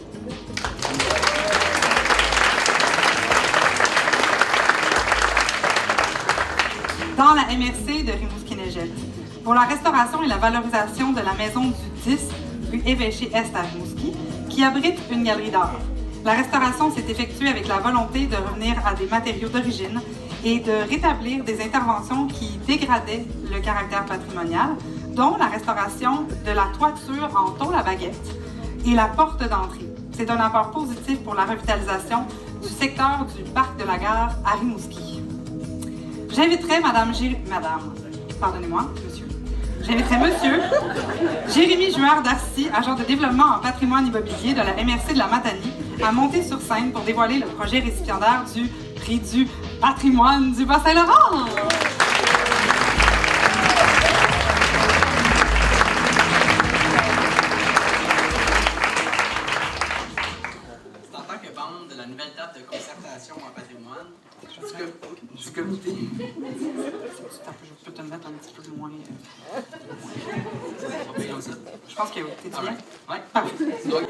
Dans la MRC de Rimouski-Neigette, pour la restauration et la valorisation de la maison du 10 rue Évêché-Est à Rimouski, qui abrite une galerie d'art. La restauration s'est effectuée avec la volonté de revenir à des matériaux d'origine et de rétablir des interventions qui dégradaient le caractère patrimonial, dont la restauration de la toiture en tôle à baguette et la porte d'entrée. C'est un apport positif pour la revitalisation du secteur du parc de la gare à Rimouski. J'inviterai J'inviterai Monsieur Jérémy Juard d'Arcy, agent de développement en patrimoine immobilier de la MRC de la Matanie, à monter sur scène pour dévoiler le projet récipiendaire du prix du patrimoine du Bas-Saint-Laurent. C'est en tant que membre de la nouvelle table de concertation en patrimoine du comité. Je peux te le mettre un petit peu moins. Je pense que oui. T'es bien? Oui. Donc,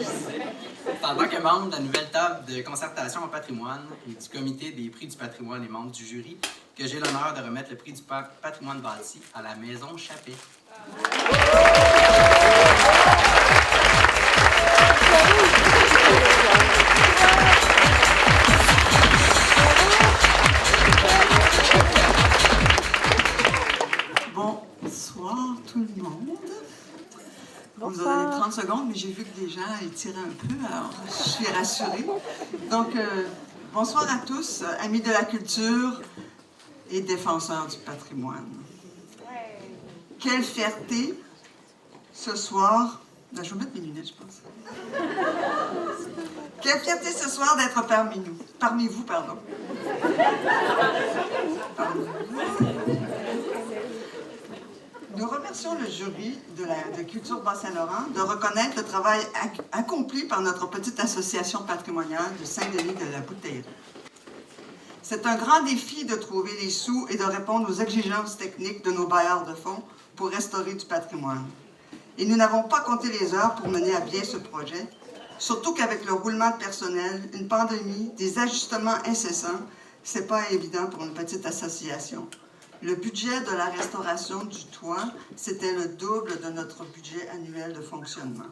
c'est en tant que membre de la nouvelle table de concertation en patrimoine et du comité des prix du patrimoine et membre du jury que j'ai l'honneur de remettre le prix du patrimoine bâti à la maison Chappé. Bonsoir tout le monde. Vous avez 30 secondes, mais j'ai vu que les gens étiraient un peu, alors je suis rassurée. Donc, bonsoir à tous, amis de la culture et défenseurs du patrimoine. Quelle fierté ce soir. Là, je vais mettre mes lunettes, je pense. Quelle fierté ce soir d'être parmi vous, pardon. Nous remercions le jury de Culture Bas-Saint-Laurent de reconnaître le travail accompli par notre petite association patrimoniale de Saint-Denis de la Bouteillerie. C'est un grand défi de trouver les sous et de répondre aux exigences techniques de nos bailleurs de fonds pour restaurer du patrimoine. Et nous n'avons pas compté les heures pour mener à bien ce projet, surtout qu'avec le roulement de personnel, une pandémie, des ajustements incessants, c'est pas évident pour une petite association. Le budget de la restauration du toit, c'était le double de notre budget annuel de fonctionnement.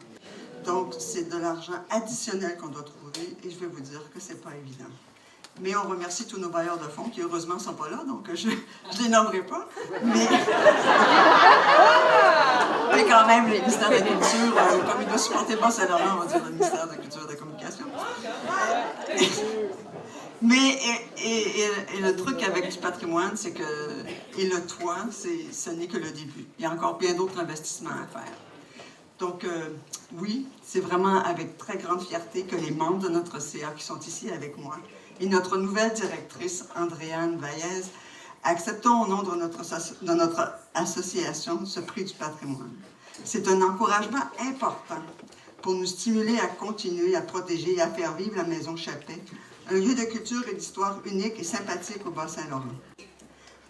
Donc, c'est de l'argent additionnel qu'on doit trouver et je vais vous dire que c'est pas évident. Mais on remercie tous nos bailleurs de fonds qui, heureusement, ne sont pas là, donc je ne les nommerai pas. Mais quand même, les ministères de la Culture, comme il doit supporter Bas-Saint-Laurent, on va dire le ministère de la Culture et de la Communication. Mais, et le truc avec du patrimoine, c'est que, et le toit, ce n'est que le début. Il y a encore bien d'autres investissements à faire. Donc, oui, c'est vraiment avec très grande fierté que les membres de notre CA qui sont ici avec moi et notre nouvelle directrice, Andréane Vaillez, acceptons au nom de notre association ce prix du patrimoine. C'est un encouragement important pour nous stimuler à continuer à protéger et à faire vivre la Maison Chappé un lieu de culture et d'histoire unique et sympathique au Bas-Saint-Laurent.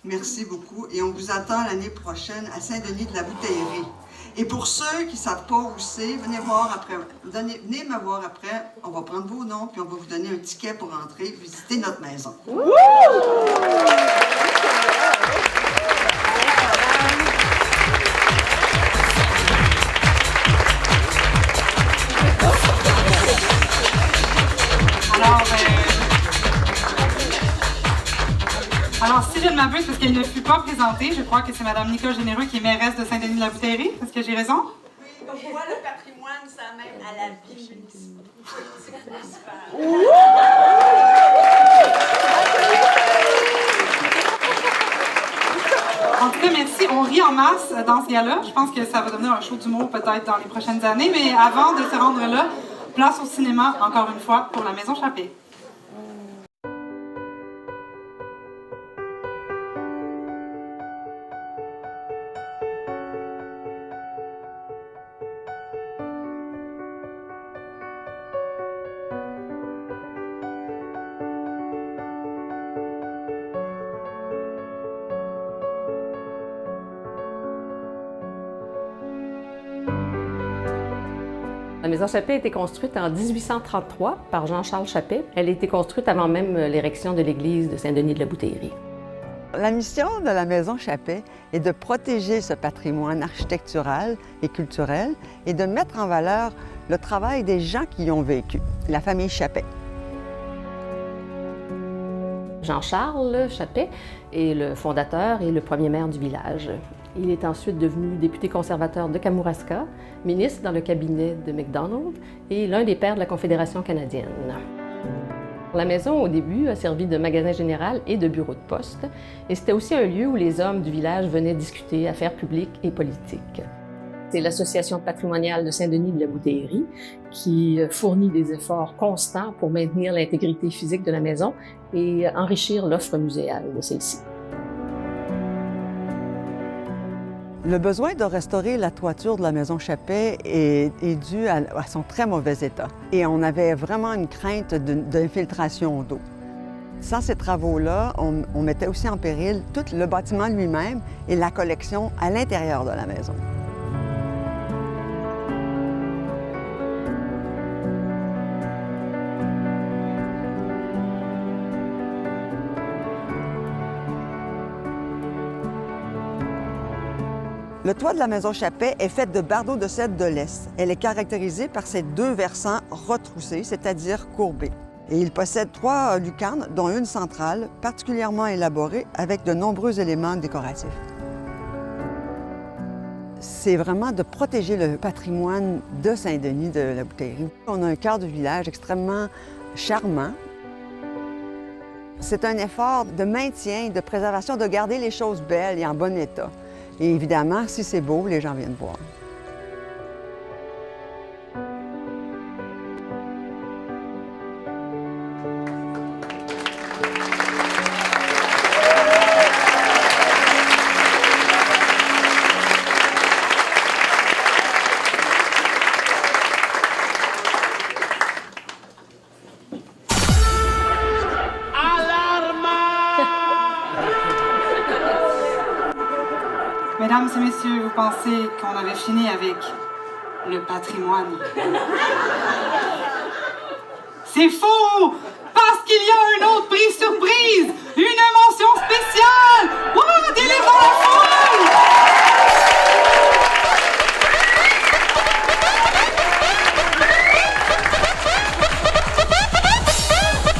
Merci beaucoup et on vous attend l'année prochaine à Saint-Denis de la Bouteillerie. Et pour ceux qui ne savent pas où c'est, venez voir après. Venez me voir après, on va prendre vos noms puis on va vous donner un ticket pour entrer, visiter notre maison. Alors, si je ne m'abuse, parce qu'elle ne fut pas présentée, je crois que c'est Mme Nicole Généreux qui est mairesse de Saint-Denis de la Bouteillerie. Est-ce que j'ai raison? Oui, comme quoi le patrimoine, ça mène à la vie politique municipale. En tout cas, merci. On rit en masse dans ce gars-là. Je pense que ça va devenir un show d'humour peut-être dans les prochaines années. Mais avant de se rendre là, place au cinéma, encore une fois, pour la Maison Chappé. La Maison Chappé a été construite en 1833 par Jean-Charles Chappé. Elle a été construite avant même l'érection de l'église de Saint-Denis de la Bouteillerie. La mission de la Maison Chappé est de protéger ce patrimoine architectural et culturel et de mettre en valeur le travail des gens qui y ont vécu, la famille Chappé. Jean-Charles Chappé est le fondateur et le premier maire du village. Il est ensuite devenu député conservateur de Kamouraska, ministre dans le cabinet de MacDonald et l'un des pères de la Confédération canadienne. La maison, au début, a servi de magasin général et de bureau de poste, et c'était aussi un lieu où les hommes du village venaient discuter affaires publiques et politiques. C'est l'Association patrimoniale de Saint-Denis de la Bouteillerie qui fournit des efforts constants pour maintenir l'intégrité physique de la maison et enrichir l'offre muséale de celle-ci. Le besoin de restaurer la toiture de la Maison Chappé est dû à son très mauvais état. Et on avait vraiment une crainte d'infiltration d'eau. Sans ces travaux-là, on mettait aussi en péril tout le bâtiment lui-même et la collection à l'intérieur de la maison. Le toit de la Maison Chappé est fait de bardeaux de cèdre de l'Est. Elle est caractérisée par ses deux versants retroussés, c'est-à-dire courbés. Et il possède 3 lucarnes, dont une centrale, particulièrement élaborée avec de nombreux éléments décoratifs. C'est vraiment de protéger le patrimoine de Saint-Denis de la Bouteillerie. On a un cœur de village extrêmement charmant. C'est un effort de maintien, de préservation, de garder les choses belles et en bon état. Et évidemment, si c'est beau, les gens viennent voir. Mesdames et messieurs, vous pensez qu'on avait fini avec le patrimoine? C'est faux! Parce qu'il y a un autre prix surprise! Une mention spéciale! Wow, délivrons la foule!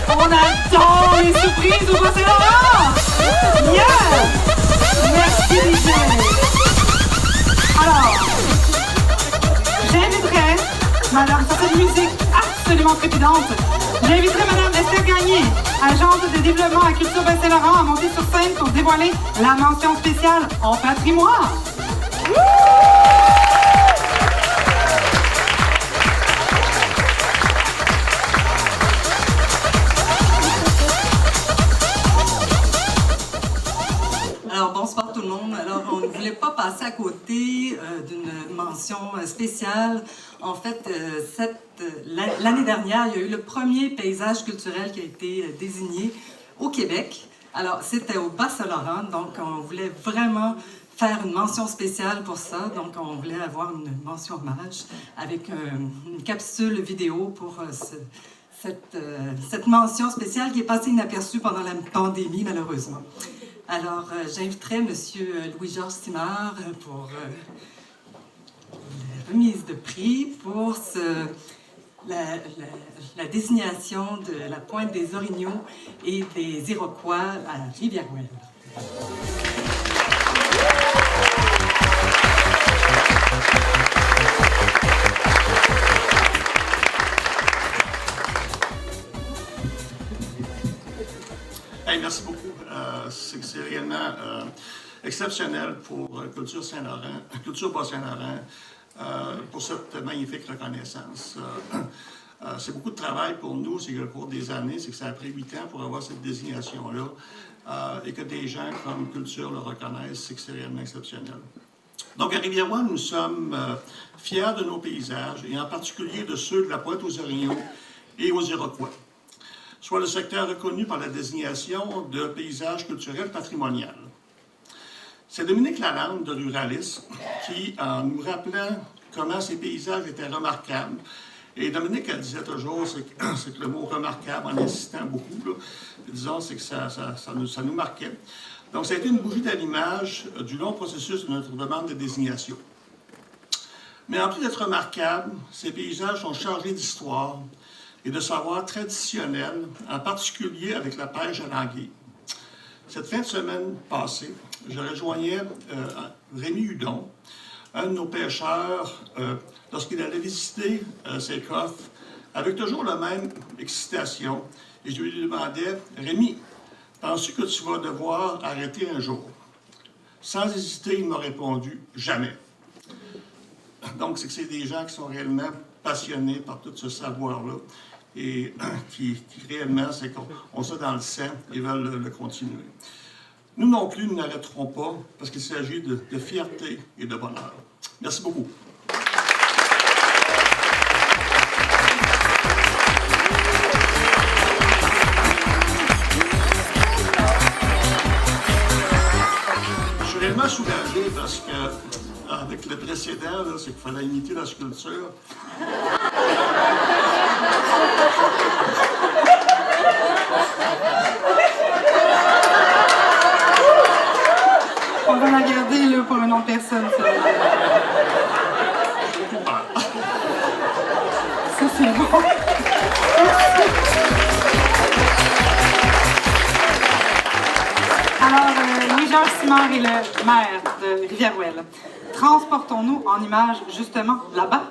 On adore les surprises au Bas-Saint-Laurent! Yeah! Merci, DJ! Alors, j'inviterai Madame, sur cette musique absolument trépidante, j'inviterai Madame Esther Gagné, agente de développement à Culture Bas-Saint-Laurent, à monter sur scène pour dévoiler la mention spéciale en patrimoine. Alors, bonsoir tout le monde. Alors, on ne voulait pas passer à côté d'une mention mention spéciale. En fait, l'année dernière, il y a eu le premier paysage culturel qui a été désigné au Québec. Alors, c'était au Bas-Saint-Laurent, donc on voulait vraiment faire une mention spéciale pour ça. Donc, on voulait avoir une mention hommage avec une capsule vidéo pour cette mention spéciale qui est passée inaperçue pendant la pandémie, malheureusement. Alors, j'inviterai M. Louis-Georges Simard pour la remise de prix pour la désignation de la pointe des Orignaux et des Iroquois à Rivière-Ouelle. Hey, merci beaucoup. C'est réellement exceptionnel pour Culture Saint-Laurent, Culture Bas-Saint-Laurent, pour cette magnifique reconnaissance. C'est beaucoup de travail pour nous, c'est qu'au cours des années, c'est que ça a pris 8 ans pour avoir cette désignation-là, et que des gens comme Culture le reconnaissent, c'est que c'est réellement exceptionnel. Donc, à Rivière-Ouelle, nous sommes fiers de nos paysages, et en particulier de ceux de la pointe aux Orignaux et aux Iroquois, soit le secteur reconnu par la désignation de paysage culturel patrimonial. C'est Dominique Lalande de Ruralis qui, en nous rappelant comment ces paysages étaient remarquables, et Dominique, elle disait toujours, c'est que le mot « remarquable », en insistant beaucoup, là, disons, c'est que ça nous marquait. Donc, ça a été une bougie d'allumage du long processus de notre demande de désignation. Mais en plus d'être remarquables, ces paysages sont chargés d'histoire et de savoir traditionnel, en particulier avec la pêche à l'anguille. Cette fin de semaine passée, je rejoignais Rémi Hudon, un de nos pêcheurs, lorsqu'il allait visiter ses coffres, avec toujours la même excitation. Et je lui demandais, « Rémi, penses-tu que tu vas devoir arrêter un jour? » Sans hésiter, il m'a répondu, « Jamais. » Donc, c'est que c'est des gens qui sont réellement passionnés par tout ce savoir-là et qui réellement, c'est qu'on ça dans le sang et veulent le continuer. Nous non plus, nous n'arrêterons pas parce qu'il s'agit de fierté et de bonheur. Merci beaucoup. Je suis réellement soulagé parce que, avec le précédent, c'est qu'il fallait imiter la sculpture. On va la garder là, pour une autre personne. Ça, c'est bon. Alors, Louis-Georges Simard est le maire de Rivière-Ouelle. Transportons-nous en images justement là-bas.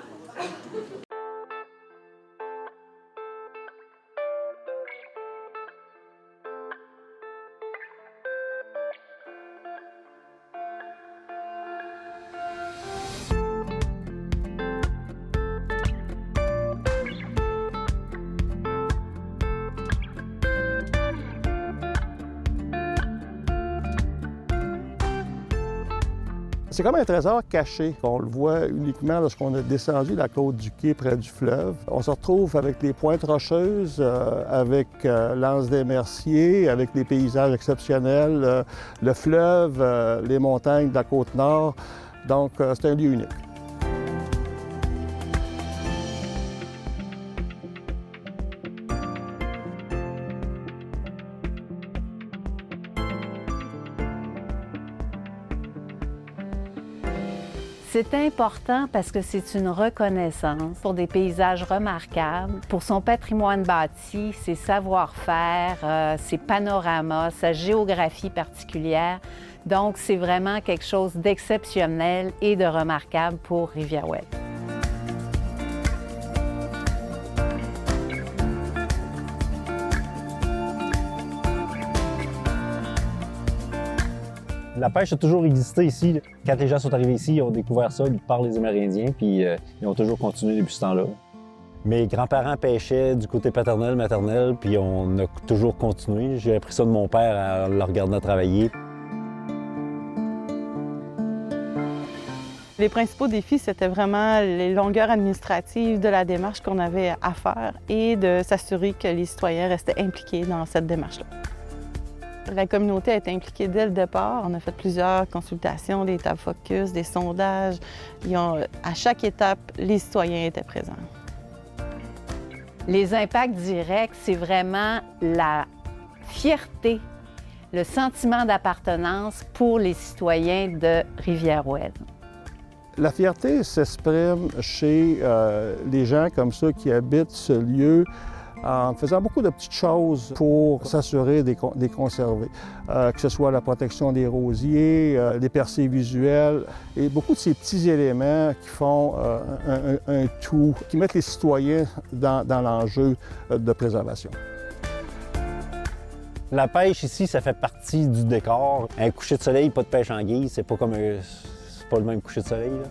C'est comme un trésor caché qu'on le voit uniquement lorsqu'on a descendu la côte du Quai près du fleuve. On se retrouve avec les pointes rocheuses, avec l'Anse des Merciers, avec les paysages exceptionnels, le fleuve, les montagnes de la côte nord. Donc, c'est un lieu unique. C'est important parce que c'est une reconnaissance pour des paysages remarquables, pour son patrimoine bâti, ses savoir-faire, ses panoramas, sa géographie particulière. Donc, c'est vraiment quelque chose d'exceptionnel et de remarquable pour Rivière-Ouelle. La pêche a toujours existé ici. Quand les gens sont arrivés ici, ils ont découvert ça par les Amérindiens, puis ils ont toujours continué depuis ce temps-là. Mes grands-parents pêchaient du côté paternel, maternel, puis on a toujours continué. J'ai appris ça de mon père en le regardant travailler. Les principaux défis, c'était vraiment les longueurs administratives de la démarche qu'on avait à faire et de s'assurer que les citoyens restaient impliqués dans cette démarche-là. La communauté a été impliquée dès le départ. On a fait plusieurs consultations, des tables focus, des sondages. À chaque étape, les citoyens étaient présents. Les impacts directs, c'est vraiment la fierté, le sentiment d'appartenance pour les citoyens de Rivière-Ouelle. La fierté s'exprime chez les gens comme ça qui habitent ce lieu en faisant beaucoup de petites choses pour s'assurer de les conserver, que ce soit la protection des rosiers, les percées visuelles, et beaucoup de ces petits éléments qui font un tout, qui mettent les citoyens dans l'enjeu de préservation. La pêche ici, ça fait partie du décor. Un coucher de soleil, pas de pêche en guise, c'est pas comme c'est pas le même coucher de soleil, là.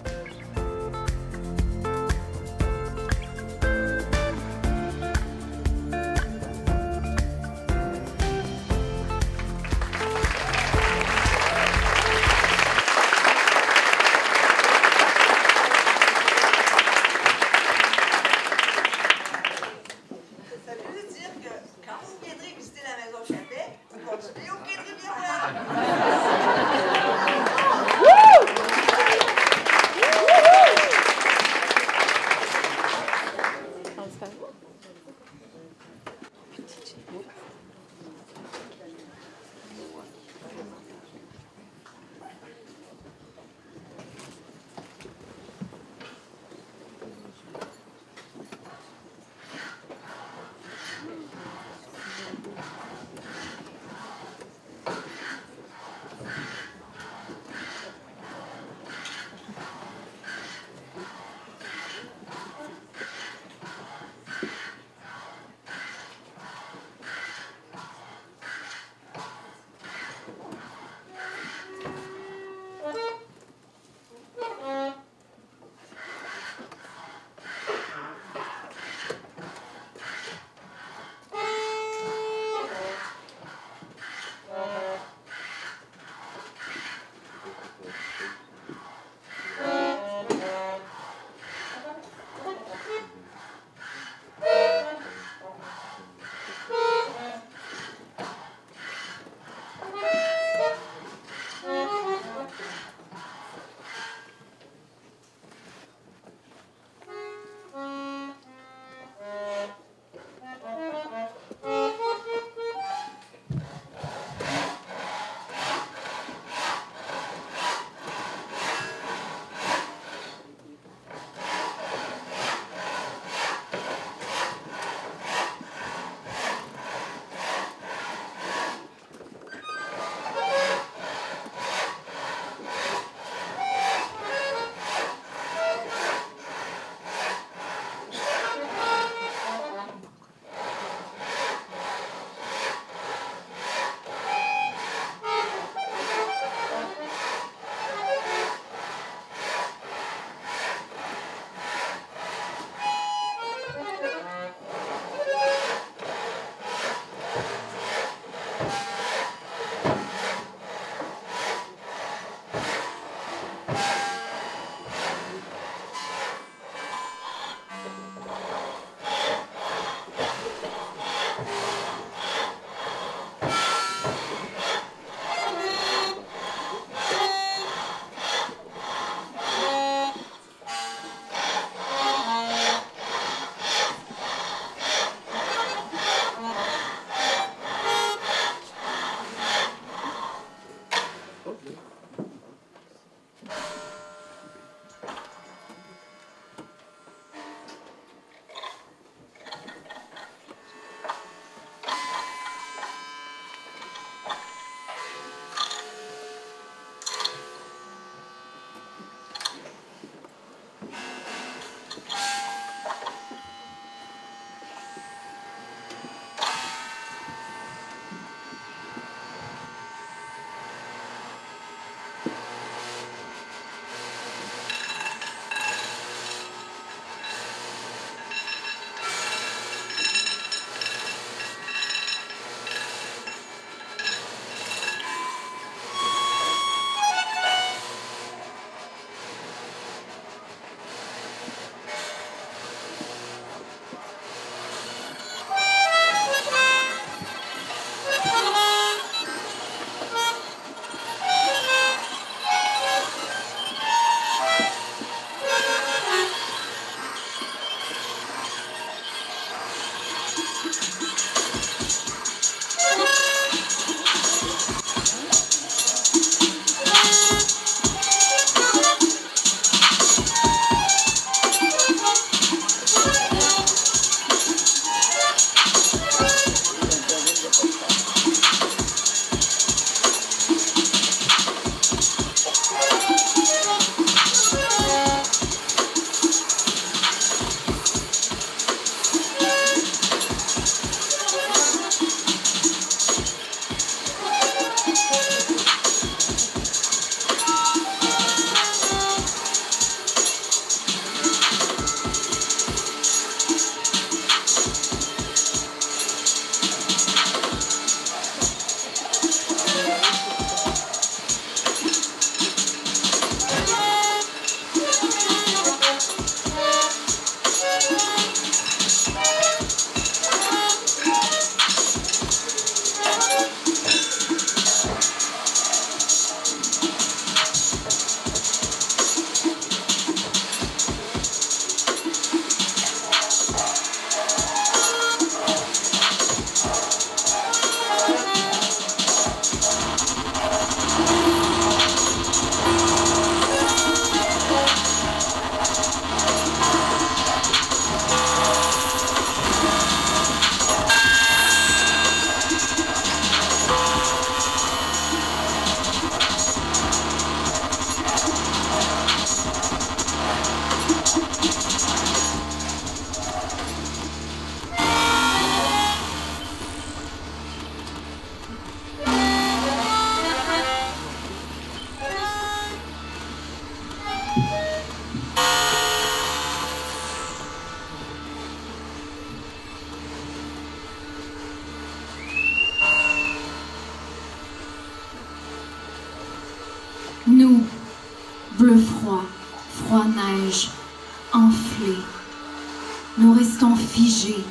Nous restons figés,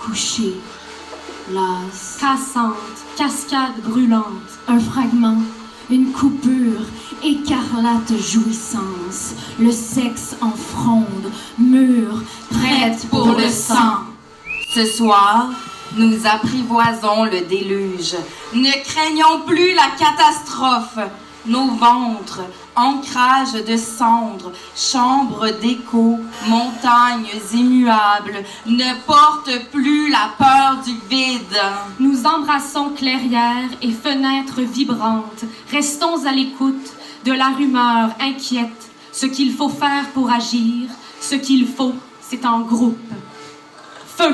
couchés, las. Cassante, cascade brûlante. Un fragment, une coupure, écarlate jouissance. Le sexe en fronde, mûr, prête pour le sang. Ce soir, nous apprivoisons le déluge. Ne craignons plus la catastrophe. Nos ventres, ancrage de cendres, chambres d'écho, montagnes immuables, ne portent plus la peur du vide. Nous embrassons clairières et fenêtres vibrantes. Restons à l'écoute de la rumeur inquiète. Ce qu'il faut faire pour agir, ce qu'il faut, c'est en groupe. Feu!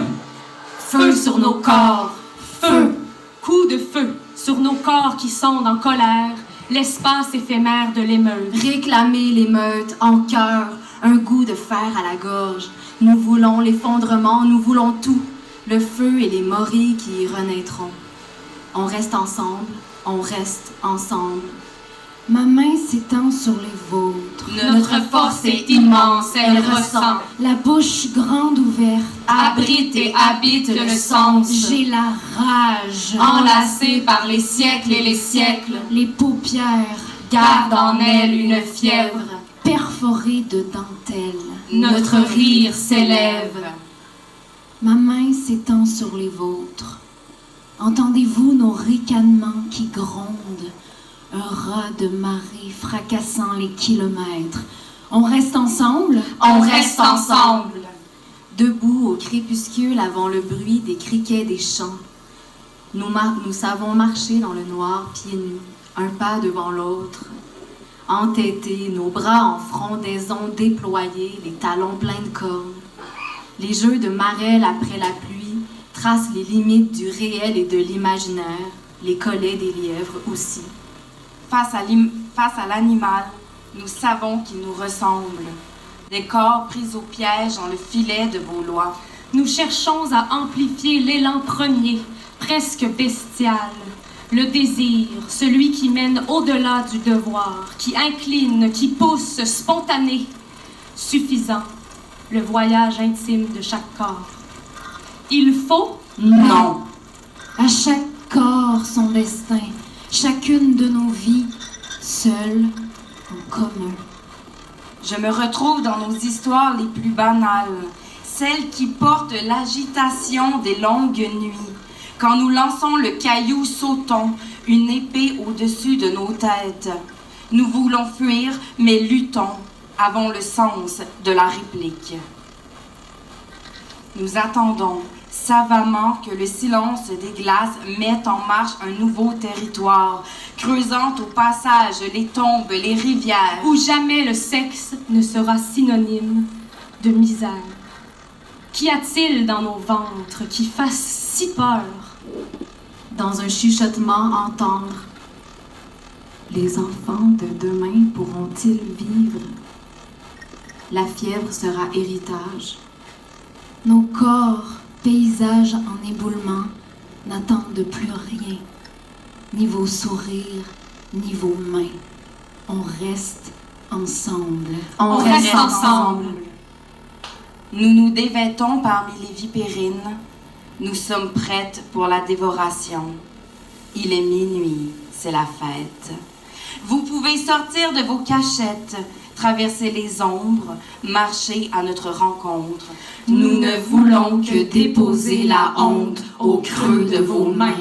Feu sur nos corps! Feu! Coup de feu sur nos corps qui sondent en colère l'espace éphémère de l'émeute. Réclamer l'émeute en cœur, un goût de fer à la gorge. Nous voulons l'effondrement, nous voulons tout, le feu et les morilles qui y renaîtront. On reste ensemble, on reste ensemble. Ma main s'étend sur les vôtres. Notre force est immense, elle ressent. La bouche grande ouverte abrite et habite le sens. J'ai la rage, enlacée par les siècles et les siècles. Les paupières gardent en elle une fièvre, perforée de dentelle. Notre rire s'élève. Ma main s'étend sur les vôtres. Entendez-vous nos ricanements qui grondent? Un raz de marée fracassant les kilomètres. On reste ensemble? On reste ensemble. Debout au crépuscule avant le bruit des criquets des champs. Nous savons marcher dans le noir pieds nus, un pas devant l'autre. Entêtés, nos bras en frondaison déployés, les talons pleins de cornes. Les jeux de marelle après la pluie tracent les limites du réel et de l'imaginaire, les collets des lièvres aussi. Face à l'animal, nous savons qu'il nous ressemble. Des corps pris au piège dans le filet de vos lois. Nous cherchons à amplifier l'élan premier, presque bestial. Le désir, celui qui mène au-delà du devoir, qui incline, qui pousse, spontané. Suffisant, le voyage intime de chaque corps. Il faut? Non. À chaque corps son destin. Chacune de nos vies, seule, en commun. Je me retrouve dans nos histoires les plus banales, celles qui portent l'agitation des longues nuits. Quand nous lançons le caillou, sautons, une épée au-dessus de nos têtes. Nous voulons fuir, mais luttons, avons le sens de la réplique. Nous attendons savamment que le silence des glaces mette en marche un nouveau territoire, creusant au passage les tombes, les rivières. Où jamais le sexe ne sera synonyme de misère. Qu'y a-t-il dans nos ventres qui fasse si peur? Dans un chuchotement entendre. Les enfants de demain pourront-ils vivre? La fièvre sera héritage. Nos corps, paysages en éboulement, n'attendent plus rien, ni vos sourires, ni vos mains. On reste ensemble. On reste ensemble. Nous nous dévêtons parmi les vipérines. Nous sommes prêtes pour la dévoration. Il est minuit, c'est la fête. Vous pouvez sortir de vos cachettes, traverser les ombres, marcher à notre rencontre. Nous ne voulons que déposer la honte au creux de vos mains.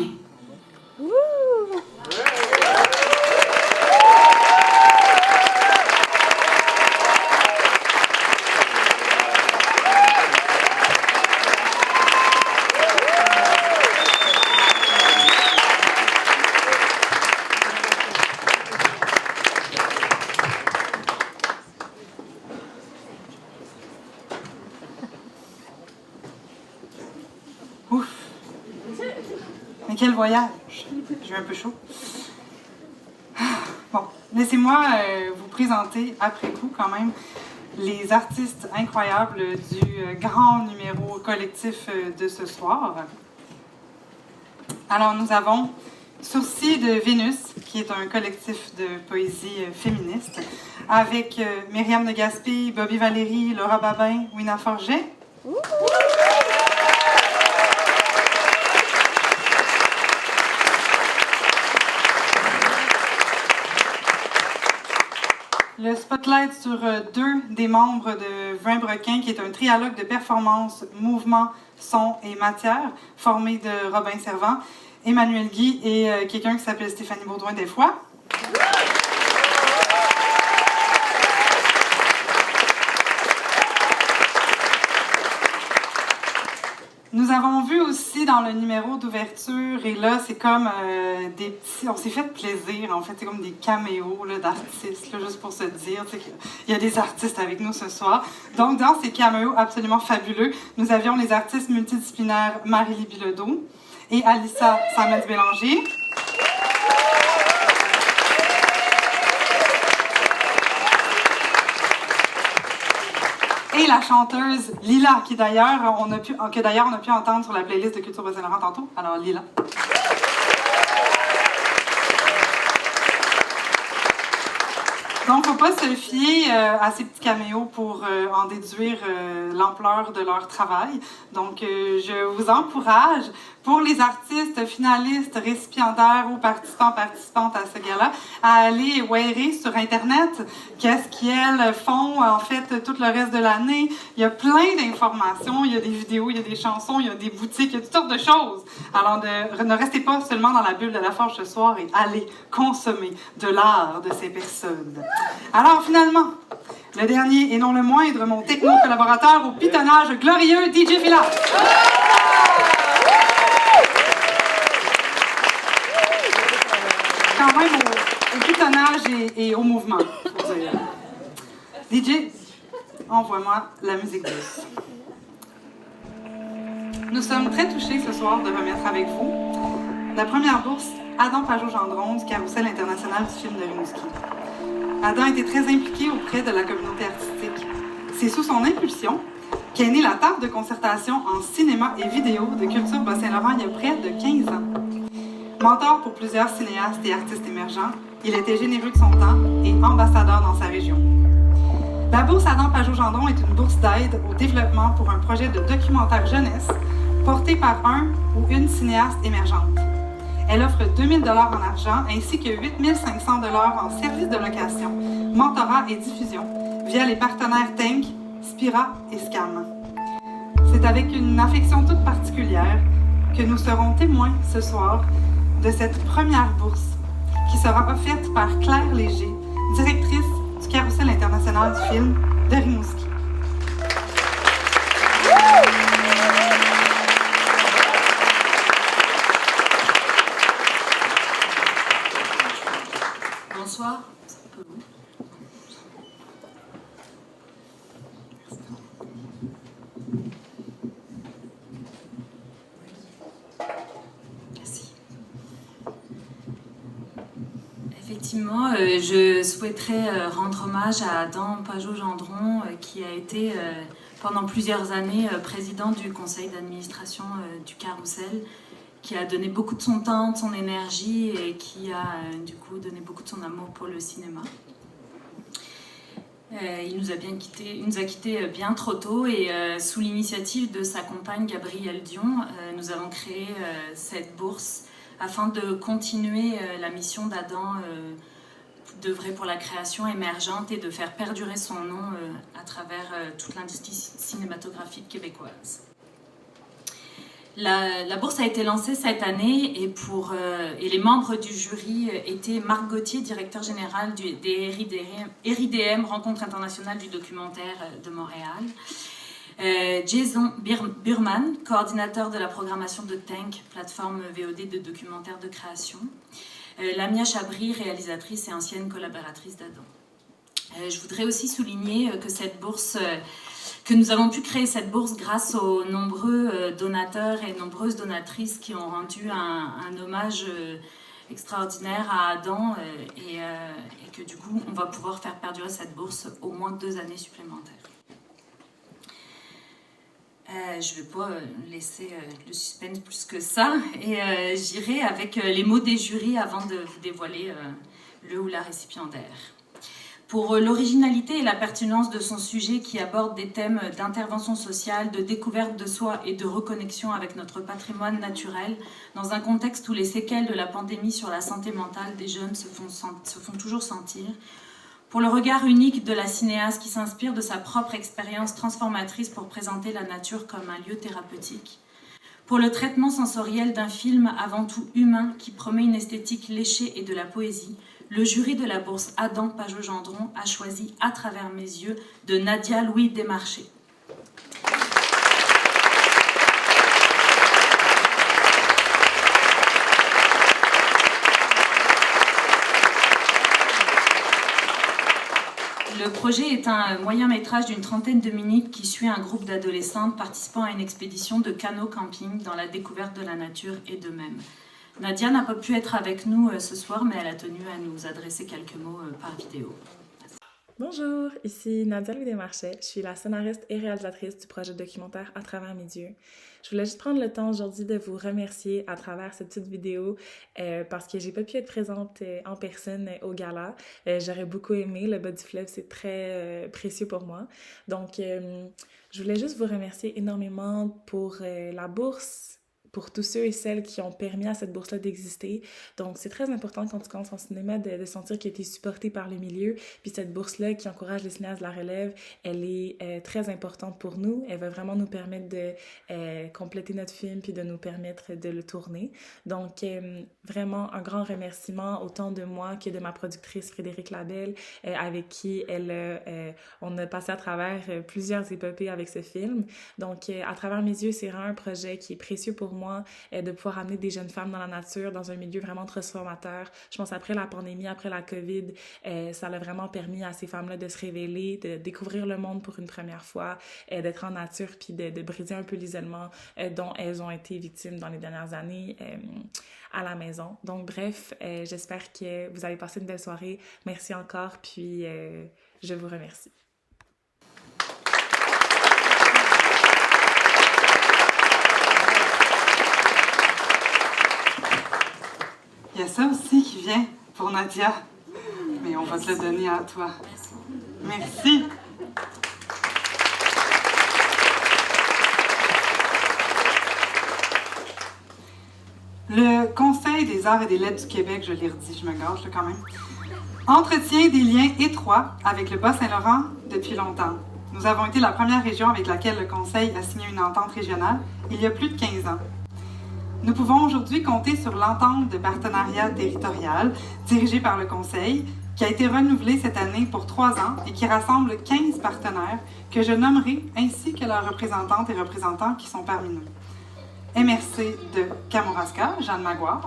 Mais quel voyage! J'ai eu un peu chaud. Bon, laissez-moi vous présenter, après coup quand même, les artistes incroyables du grand numéro collectif de ce soir. Alors, nous avons Sourcils de Vénus, qui est un collectif de poésie féministe, avec Myriam de Gaspé, Bobby Valéry, Laura Babin, Wina Forget. Le spotlight sur deux des membres de Vin-Broquin, qui est un trialogue de performance, mouvement, son et matière, formé de Robin Servant, Emmanuel Guy et quelqu'un qui s'appelle Stéphanie Baudouin-Desfois. Nous avons vu aussi dans le numéro d'ouverture, et là, c'est comme des petits... On s'est fait plaisir, en fait, c'est comme des caméos d'artistes, juste pour se dire qu'il y a des artistes avec nous ce soir. Donc, dans ces caméos absolument fabuleux, nous avions les artistes multidisciplinaires Marie-Lie Bilodeau et Alissa Samens-Bélanger. Et la chanteuse Lila, que d'ailleurs on a pu entendre sur la playlist de Culture Bas-Saint-Laurent tantôt. Alors Lila. Donc, il ne faut pas se fier à ces petits caméos pour en déduire l'ampleur de leur travail. Donc, je vous encourage, pour les artistes finalistes, récipiendaires ou participantes à ce gala, à aller wearer sur Internet qu'est-ce qu'elles font, en fait, tout le reste de l'année. Il y a plein d'informations, il y a des vidéos, il y a des chansons, il y a des boutiques, il y a toutes sortes de choses. Alors, ne restez pas seulement dans la bulle de la Forge ce soir et allez consommer de l'art de ces personnes. Alors, finalement, le dernier et non le moindre, mon techno-collaborateur au pitonnage glorieux, DJ Fila. Quand même au pitonnage et au mouvement, faut dire. DJ, envoie-moi la musique douce. Nous sommes très touchés ce soir de remettre avec vous la première bourse Adam Pajot-Gendron du Carrousel international du film de Rimouski. Adam était très impliqué auprès de la communauté artistique. C'est sous son impulsion qu'est née la table de concertation en cinéma et vidéo de Culture Bas-Saint-Laurent il y a près de 15 ans. Mentor pour plusieurs cinéastes et artistes émergents, il était généreux de son temps et ambassadeur dans sa région. La bourse Adam Pajot-Gendron est une bourse d'aide au développement pour un projet de documentaire jeunesse porté par un ou une cinéaste émergente. Elle offre 2 000 $ en argent ainsi que 8 500 $ en services de location, mentorat et diffusion via les partenaires Tank, Spira et Scam. C'est avec une affection toute particulière que nous serons témoins ce soir de cette première bourse qui sera offerte par Claire Léger, directrice du Carrousel international du film de Rimouski. Bonsoir. Merci. Effectivement, je souhaiterais rendre hommage à Adam Pajot-Gendron, qui a été pendant plusieurs années président du conseil d'administration du Carrousel, qui a donné beaucoup de son temps, de son énergie et qui a du coup donné beaucoup de son amour pour le cinéma. Il nous a quittés bien trop tôt et sous l'initiative de sa compagne Gabrielle Dion, nous avons créé cette bourse afin de continuer la mission d'Adam d'œuvrer pour la création émergente et de faire perdurer son nom à travers toute l'industrie cinématographique québécoise. La bourse a été lancée cette année et les membres du jury étaient Marc Gauthier, directeur général des RIDM, Rencontre internationale du documentaire de Montréal, Jason Burman, coordinateur de la programmation de Tank, plateforme VOD de documentaires de création, Lamia Chabri, réalisatrice et ancienne collaboratrice d'Adam. Je voudrais aussi souligner que nous avons pu créer cette bourse grâce aux nombreux donateurs et nombreuses donatrices qui ont rendu un hommage extraordinaire à Adam et que du coup on va pouvoir faire perdurer cette bourse au moins 2 années supplémentaires. Je ne vais pas laisser le suspense plus que ça et j'irai avec les mots des jurys avant de vous dévoiler le ou la récipiendaire. Pour l'originalité et la pertinence de son sujet qui aborde des thèmes d'intervention sociale, de découverte de soi et de reconnexion avec notre patrimoine naturel, dans un contexte où les séquelles de la pandémie sur la santé mentale des jeunes se font toujours sentir. Pour le regard unique de la cinéaste qui s'inspire de sa propre expérience transformatrice pour présenter la nature comme un lieu thérapeutique. Pour le traitement sensoriel d'un film avant tout humain qui promet une esthétique léchée et de la poésie, le jury de la bourse Adam Pajot-Gendron a choisi « À travers mes yeux » de Nadia Louis Desmarchais. Le projet est un moyen-métrage d'une trentaine de minutes qui suit un groupe d'adolescentes participant à une expédition de canot-camping dans la découverte de la nature et d'eux-mêmes. Nadia n'a pas pu être avec nous ce soir, mais elle a tenu à nous adresser quelques mots par vidéo. Bonjour, ici Nadia Louis Desmarchais. Je suis la scénariste et réalisatrice du projet documentaire À travers mes yeux. Je voulais juste prendre le temps aujourd'hui de vous remercier à travers cette petite vidéo parce que j'ai pas pu être présente en personne au gala. J'aurais beaucoup aimé. Le bas du fleuve, c'est très précieux pour moi. Donc, je voulais juste vous remercier énormément pour la bourse, pour tous ceux et celles qui ont permis à cette bourse-là d'exister. Donc, c'est très important quand tu commences en cinéma de sentir que tu es supporté par le milieu. Puis cette bourse-là qui encourage les cinéastes de la relève, elle est très importante pour nous. Elle va vraiment nous permettre de compléter notre film puis de nous permettre de le tourner. Donc, vraiment un grand remerciement autant de moi que de ma productrice Frédérique Labelle, avec qui on a passé à travers plusieurs épopées avec ce film. Donc, À travers mes yeux, c'est vraiment un projet qui est précieux pour moi, de pouvoir amener des jeunes femmes dans la nature, dans un milieu vraiment transformateur. Je pense après la pandémie, après la COVID, ça a vraiment permis à ces femmes-là de se révéler, de découvrir le monde pour une première fois, d'être en nature puis de briser un peu l'isolement dont elles ont été victimes dans les dernières années à la maison. Donc bref, j'espère que vous avez passé une belle soirée. Merci encore, puis je vous remercie. Il y a ça aussi qui vient pour Nadia, mais on va te le donner à toi. Merci. Le Conseil des arts et des lettres du Québec, je l'ai redit, je me gâche là, quand même, entretient des liens étroits avec le Bas-Saint-Laurent depuis longtemps. Nous avons été la première région avec laquelle le Conseil a signé une entente régionale il y a plus de 15 ans. Nous pouvons aujourd'hui compter sur l'entente de partenariat territorial dirigée par le Conseil, qui a été renouvelée cette année pour 3 ans et qui rassemble 15 partenaires que je nommerai, ainsi que leurs représentantes et représentants qui sont parmi nous. MRC de Kamouraska, Jeanne Maguire.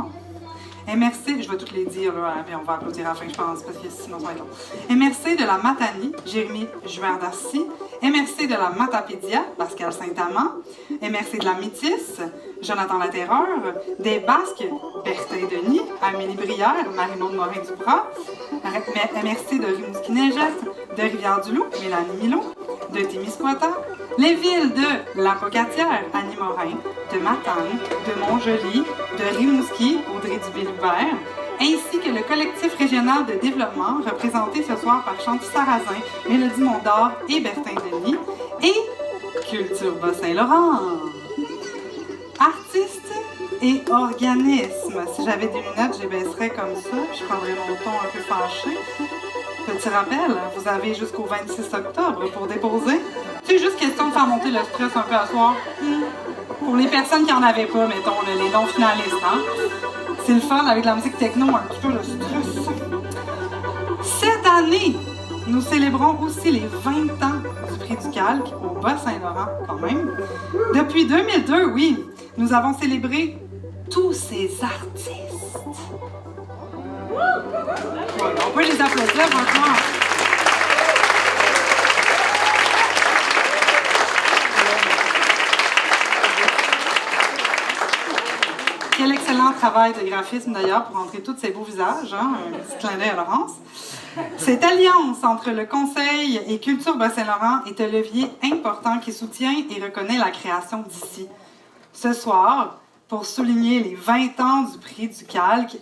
MRC, je vais toutes les dire, là, mais on va applaudir à la fin, je pense, parce que sinon ça va être long. MRC de la Matanie, Jérémy Juin-Darcy. MRC de la Matapédia, Pascal Saint-Amand. MRC de la Métisse, Jonathan Laterreur. Des Basques, Bertin Denis, Amélie Brière, Marie-Maude Morin-Duprat. MRC de Rimouski-Neigette, de Rivière-du-Loup, Mélanie Milot. De Témiscouata. Les villes de La Pocatière, Annie Morin, de Matane, de Montjoly, de Rimouski, Audrey Dubé-Loubert, ainsi que le collectif régional de développement, représenté ce soir par Chanty Sarrazin, Mélodie Mondor et Bertin Denis, et Culture Bas-Saint-Laurent. Artistes et organismes. Si j'avais des lunettes, je les baisserais comme ça, je prendrais mon ton un peu fâché. Petit rappel, vous avez jusqu'au 26 octobre pour déposer. C'est juste question de faire monter le stress un peu à soir. Pour les personnes qui n'en avaient pas, mettons, les non-finalistes, hein? C'est le fun avec la musique techno, un petit peu de stress. Cette année, nous célébrons aussi les 20 ans du Prix du Calque au Bas-Saint-Laurent, quand même. Depuis 2002, oui, nous avons célébré tous ces artistes. Voilà, on peut les applaudir, franchement. Quel excellent travail de graphisme d'ailleurs pour montrer tous ces beaux visages, hein? Un petit clin d'œil à Laurence. Cette alliance entre le Conseil et Culture Bas-Saint-Laurent est un levier important qui soutient et reconnaît la création d'ici. Ce soir, pour souligner les 20 ans du Prix du Calque,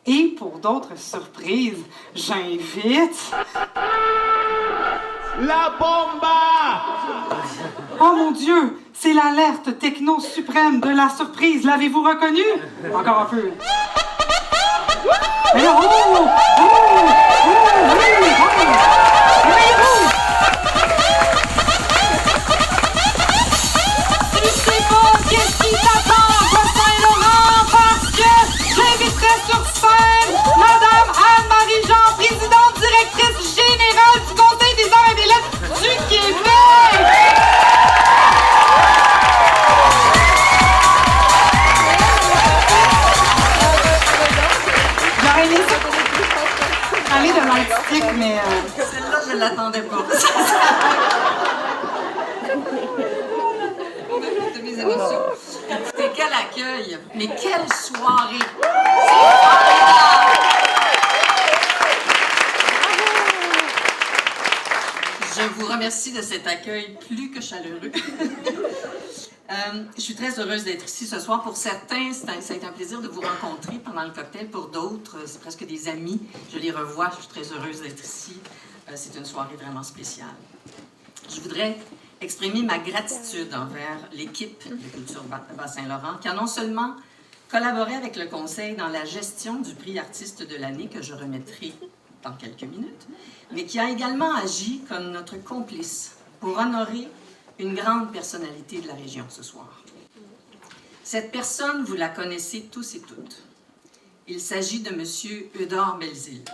Et pour d'autres surprises, j'invite... La bomba! Oh mon Dieu, c'est l'alerte techno suprême de la surprise. L'avez-vous reconnu? Encore un peu. Mais là, Tu sais pas qu'est-ce qui t'attend, Bas-Saint-Laurent, parce que j'inviterai sur scène Madame Anne-Marie Jean, présidente directrice générale du Conseil des arts et des lettres du Québec! J'aurais aimé parler de l'artistique, mais... Celle-là, je ne l'attendais pas. De mes émotions. Écoutez, quel accueil! Mais quelle soirée! C'est formidable! Je vous remercie de cet accueil plus que chaleureux. Je suis très heureuse d'être ici ce soir. Pour certains, ça a été un plaisir de vous rencontrer pendant le cocktail. Pour d'autres, c'est presque des amis. Je les revois. Je suis très heureuse d'être ici. C'est une soirée vraiment spéciale. Je voudrais exprimer ma gratitude envers l'équipe de Culture Bas-Saint-Laurent qui a non seulement collaboré avec le Conseil dans la gestion du prix Artiste de l'année que je remettrai dans quelques minutes, mais qui a également agi comme notre complice pour honorer une grande personnalité de la région ce soir. Cette personne, vous la connaissez tous et toutes. Il s'agit de M. Eudore Belzile.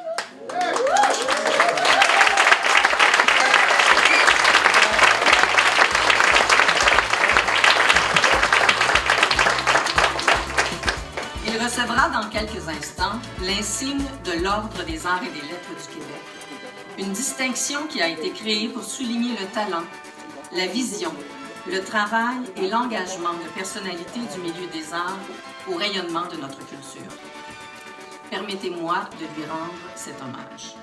Il recevra dans quelques instants l'insigne de l'Ordre des arts et des lettres du Québec, une distinction qui a été créée pour souligner le talent, la vision, le travail et l'engagement de personnalités du milieu des arts au rayonnement de notre culture. Permettez-moi de lui rendre cet hommage.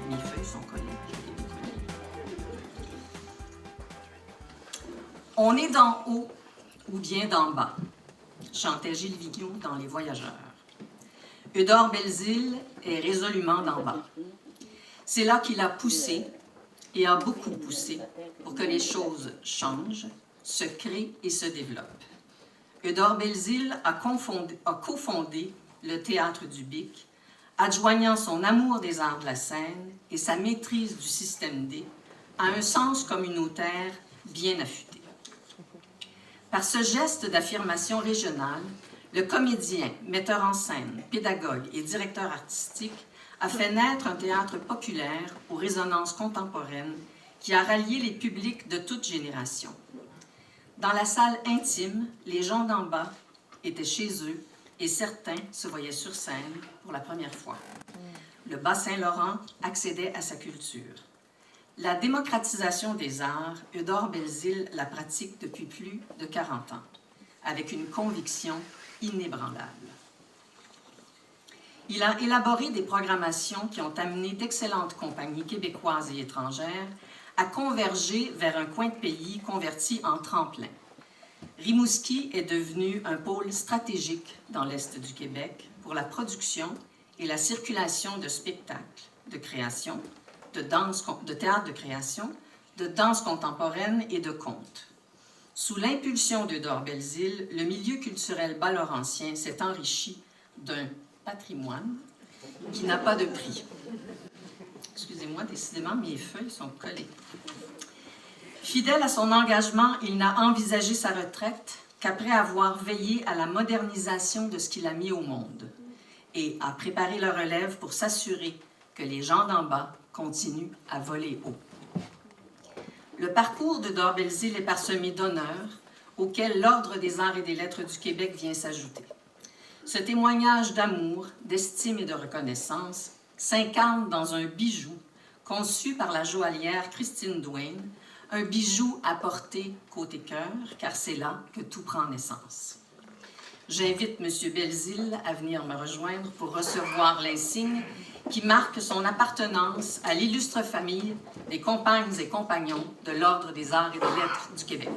Mes feuilles sont collées. On est d'en haut ou bien d'en bas, chantait Gilles Vigneault dans Les Voyageurs. Eudore Belzile est résolument d'en bas. C'est là qu'il a poussé, et a beaucoup poussé pour que les choses changent, se créent et se développent. Eudore Belzile a cofondé le Théâtre du Bic, adjoignant son amour des arts de la scène et sa maîtrise du système D à un sens communautaire bien affûté. Par ce geste d'affirmation régionale, le comédien, metteur en scène, pédagogue et directeur artistique a fait naître un théâtre populaire aux résonances contemporaines qui a rallié les publics de toutes générations. Dans la salle intime, les gens d'en bas étaient chez eux et certains se voyaient sur scène pour la première fois. Le Bas-Saint-Laurent accédait à sa culture. La démocratisation des arts, Eudore Belzile la pratique depuis plus de 40 ans, avec une conviction inébranlable. Il a élaboré des programmations qui ont amené d'excellentes compagnies québécoises et étrangères à converger vers un coin de pays converti en tremplin. Rimouski est devenu un pôle stratégique dans l'Est du Québec pour la production et la circulation de spectacles, de création, de théâtre de création, de danse contemporaine et de contes. Sous l'impulsion d'Eudore Belzile, le milieu culturel bas-laurentien s'est enrichi d'un patrimoine qui n'a pas de prix. Excusez-moi, décidément, mes feuilles sont collées. Fidèle à son engagement, il n'a envisagé sa retraite qu'après avoir veillé à la modernisation de ce qu'il a mis au monde et a préparé le relève pour s'assurer que les gens d'en bas continuent à voler haut. Le parcours d'Eudore Belzile est parsemé d'honneurs auxquels l'Ordre des arts et des lettres du Québec vient s'ajouter. Ce témoignage d'amour, d'estime et de reconnaissance s'incarne dans un bijou conçu par la joaillière Christine Duane, un bijou à porter côté cœur, car c'est là que tout prend naissance. J'invite M. Belzile à venir me rejoindre pour recevoir l'insigne qui marque son appartenance à l'illustre famille des compagnes et compagnons de l'Ordre des arts et des lettres du Québec.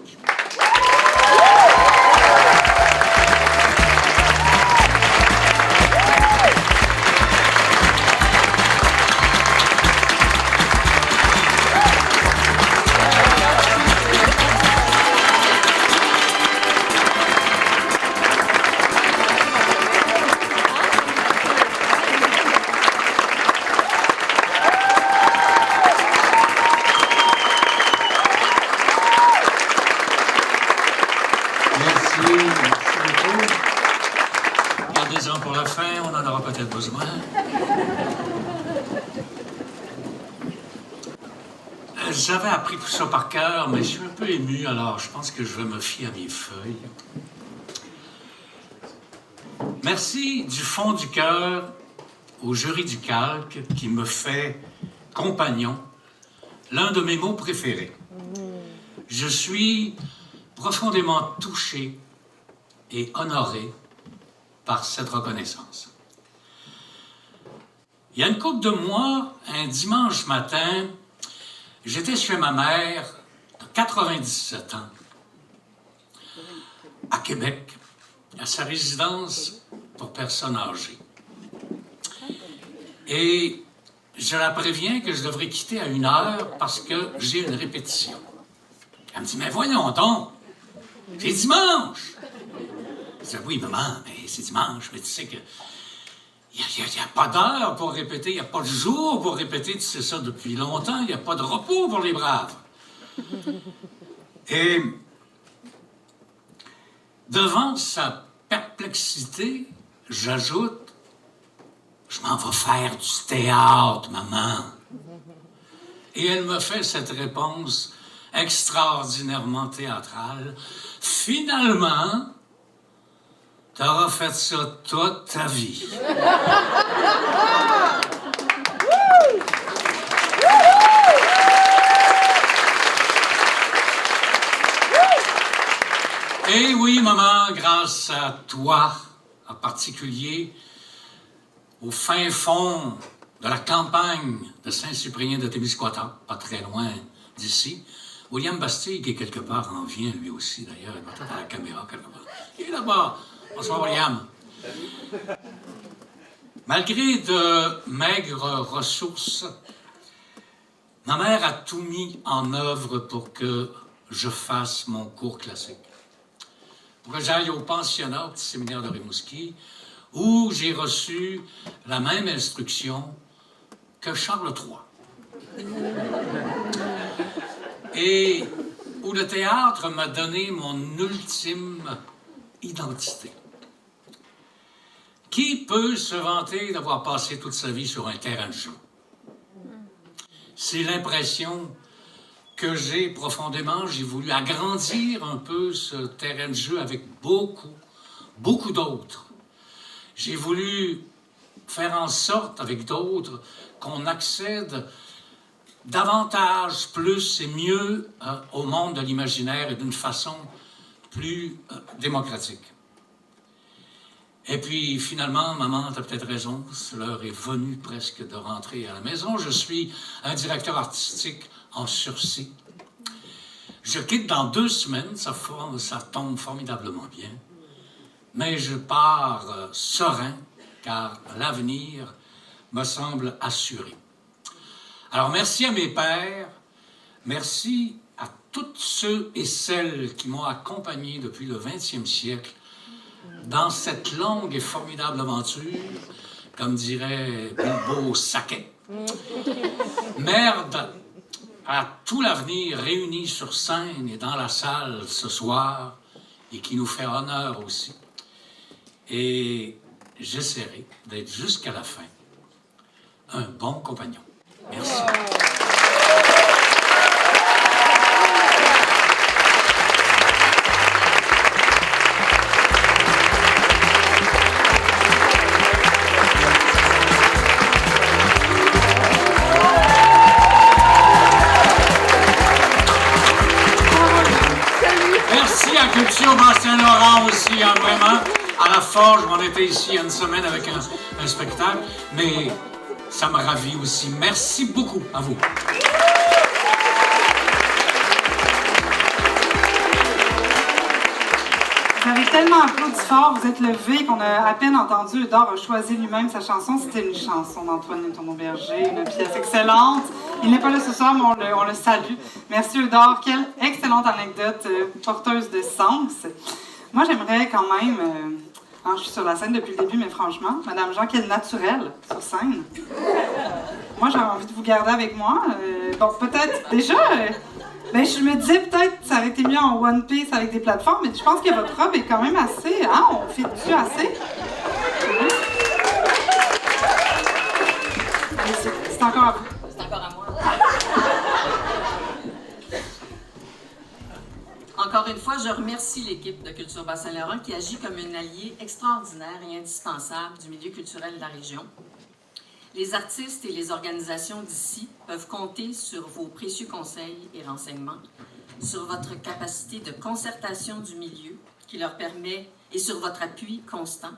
beaucoup. Gardez-en pour la fin, on en aura peut-être besoin. J'avais appris tout ça par cœur, mais je suis un peu ému, alors je pense que je vais me fier à mes feuilles. Merci du fond du cœur au jury du calque qui me fait compagnon, l'un de mes mots préférés. Je suis profondément touché et honoré par cette reconnaissance. Il y a une couple de mois, un dimanche matin, j'étais chez ma mère, de 97 ans, à Québec, à sa résidence pour personnes âgées. Et je la préviens que je devrais quitter à 1h parce que j'ai une répétition. Elle me dit, mais voyons donc, c'est dimanche. Je dis, oui, maman, mais c'est dimanche, mais tu sais que il n'y a pas d'heure pour répéter, il n'y a pas de jour pour répéter, tu sais ça depuis longtemps, il n'y a pas de repos pour les braves. Et devant sa perplexité, j'ajoute, je m'en vais faire du théâtre, maman. Et elle me fait cette réponse extraordinairement théâtrale. Finalement, t'auras fait ça toute ta vie. Et oui, maman, grâce à toi, en particulier, au fin fond de la campagne de Saint-Cyprien de Témiscouata, pas très loin d'ici, William Bastille, qui est quelque part en vient, lui aussi, d'ailleurs, il va peut-être à la caméra quelque part. Il est là-bas. Bonsoir, William. Malgré de maigres ressources, ma mère a tout mis en œuvre pour que je fasse mon cours classique. Pour que j'aille au pensionnat du séminaire de Rimouski, où j'ai reçu la même instruction que Charles III. Et où le théâtre m'a donné mon ultime identité. Qui peut se vanter d'avoir passé toute sa vie sur un terrain de jeu? C'est l'impression que j'ai profondément. J'ai voulu agrandir un peu ce terrain de jeu avec beaucoup d'autres. J'ai voulu faire en sorte, avec d'autres, qu'on accède davantage, plus et mieux au monde de l'imaginaire et d'une façon plus démocratique. Et puis, finalement, maman, tu as peut-être raison, l'heure est venue presque de rentrer à la maison. Je suis un directeur artistique en sursis. Je quitte dans 2 semaines, ça tombe formidablement bien. Mais je pars serein, car l'avenir me semble assuré. Alors, merci à mes pères, merci à tous ceux et celles qui m'ont accompagné depuis le 20e siècle dans cette longue et formidable aventure, comme dirait Bilbo Saquet. Merde à tout l'avenir réuni sur scène et dans la salle ce soir, et qui nous fait honneur aussi. Et j'essaierai d'être jusqu'à la fin un bon compagnon. Merci. Merci à Culture Bas-Saint-Laurent aussi, hein, vraiment. À la Forge, on était ici il y a une semaine avec un spectacle, mais ça me ravit aussi. Merci beaucoup à vous. Vous avez tellement applaudi fort, vous êtes levé qu'on a à peine entendu. Eudore a choisi lui-même sa chanson. C'était une chanson d'Antoine Tourneau-Berger, une pièce excellente. Il n'est pas là ce soir, mais on le salue. Merci Eudore. Quelle excellente anecdote porteuse de sens. Moi, j'aimerais quand même... je suis sur la scène depuis le début, mais franchement, Madame Jean, quelle naturelle sur scène. Moi, j'ai envie de vous garder avec moi. Donc, peut-être déjà Ben, je me disais peut-être que ça aurait été mieux en one piece avec des plateformes, mais je pense que votre robe est quand même assez, hein? On fait dessus assez. C'est encore à vous. C'est encore à moi. Encore une fois, je remercie l'équipe de Culture Bas-Saint-Laurent qui agit comme un allié extraordinaire et indispensable du milieu culturel de la région. Les artistes et les organisations d'ici peuvent compter sur vos précieux conseils et renseignements, sur votre capacité de concertation du milieu qui leur permet, et sur votre appui constant,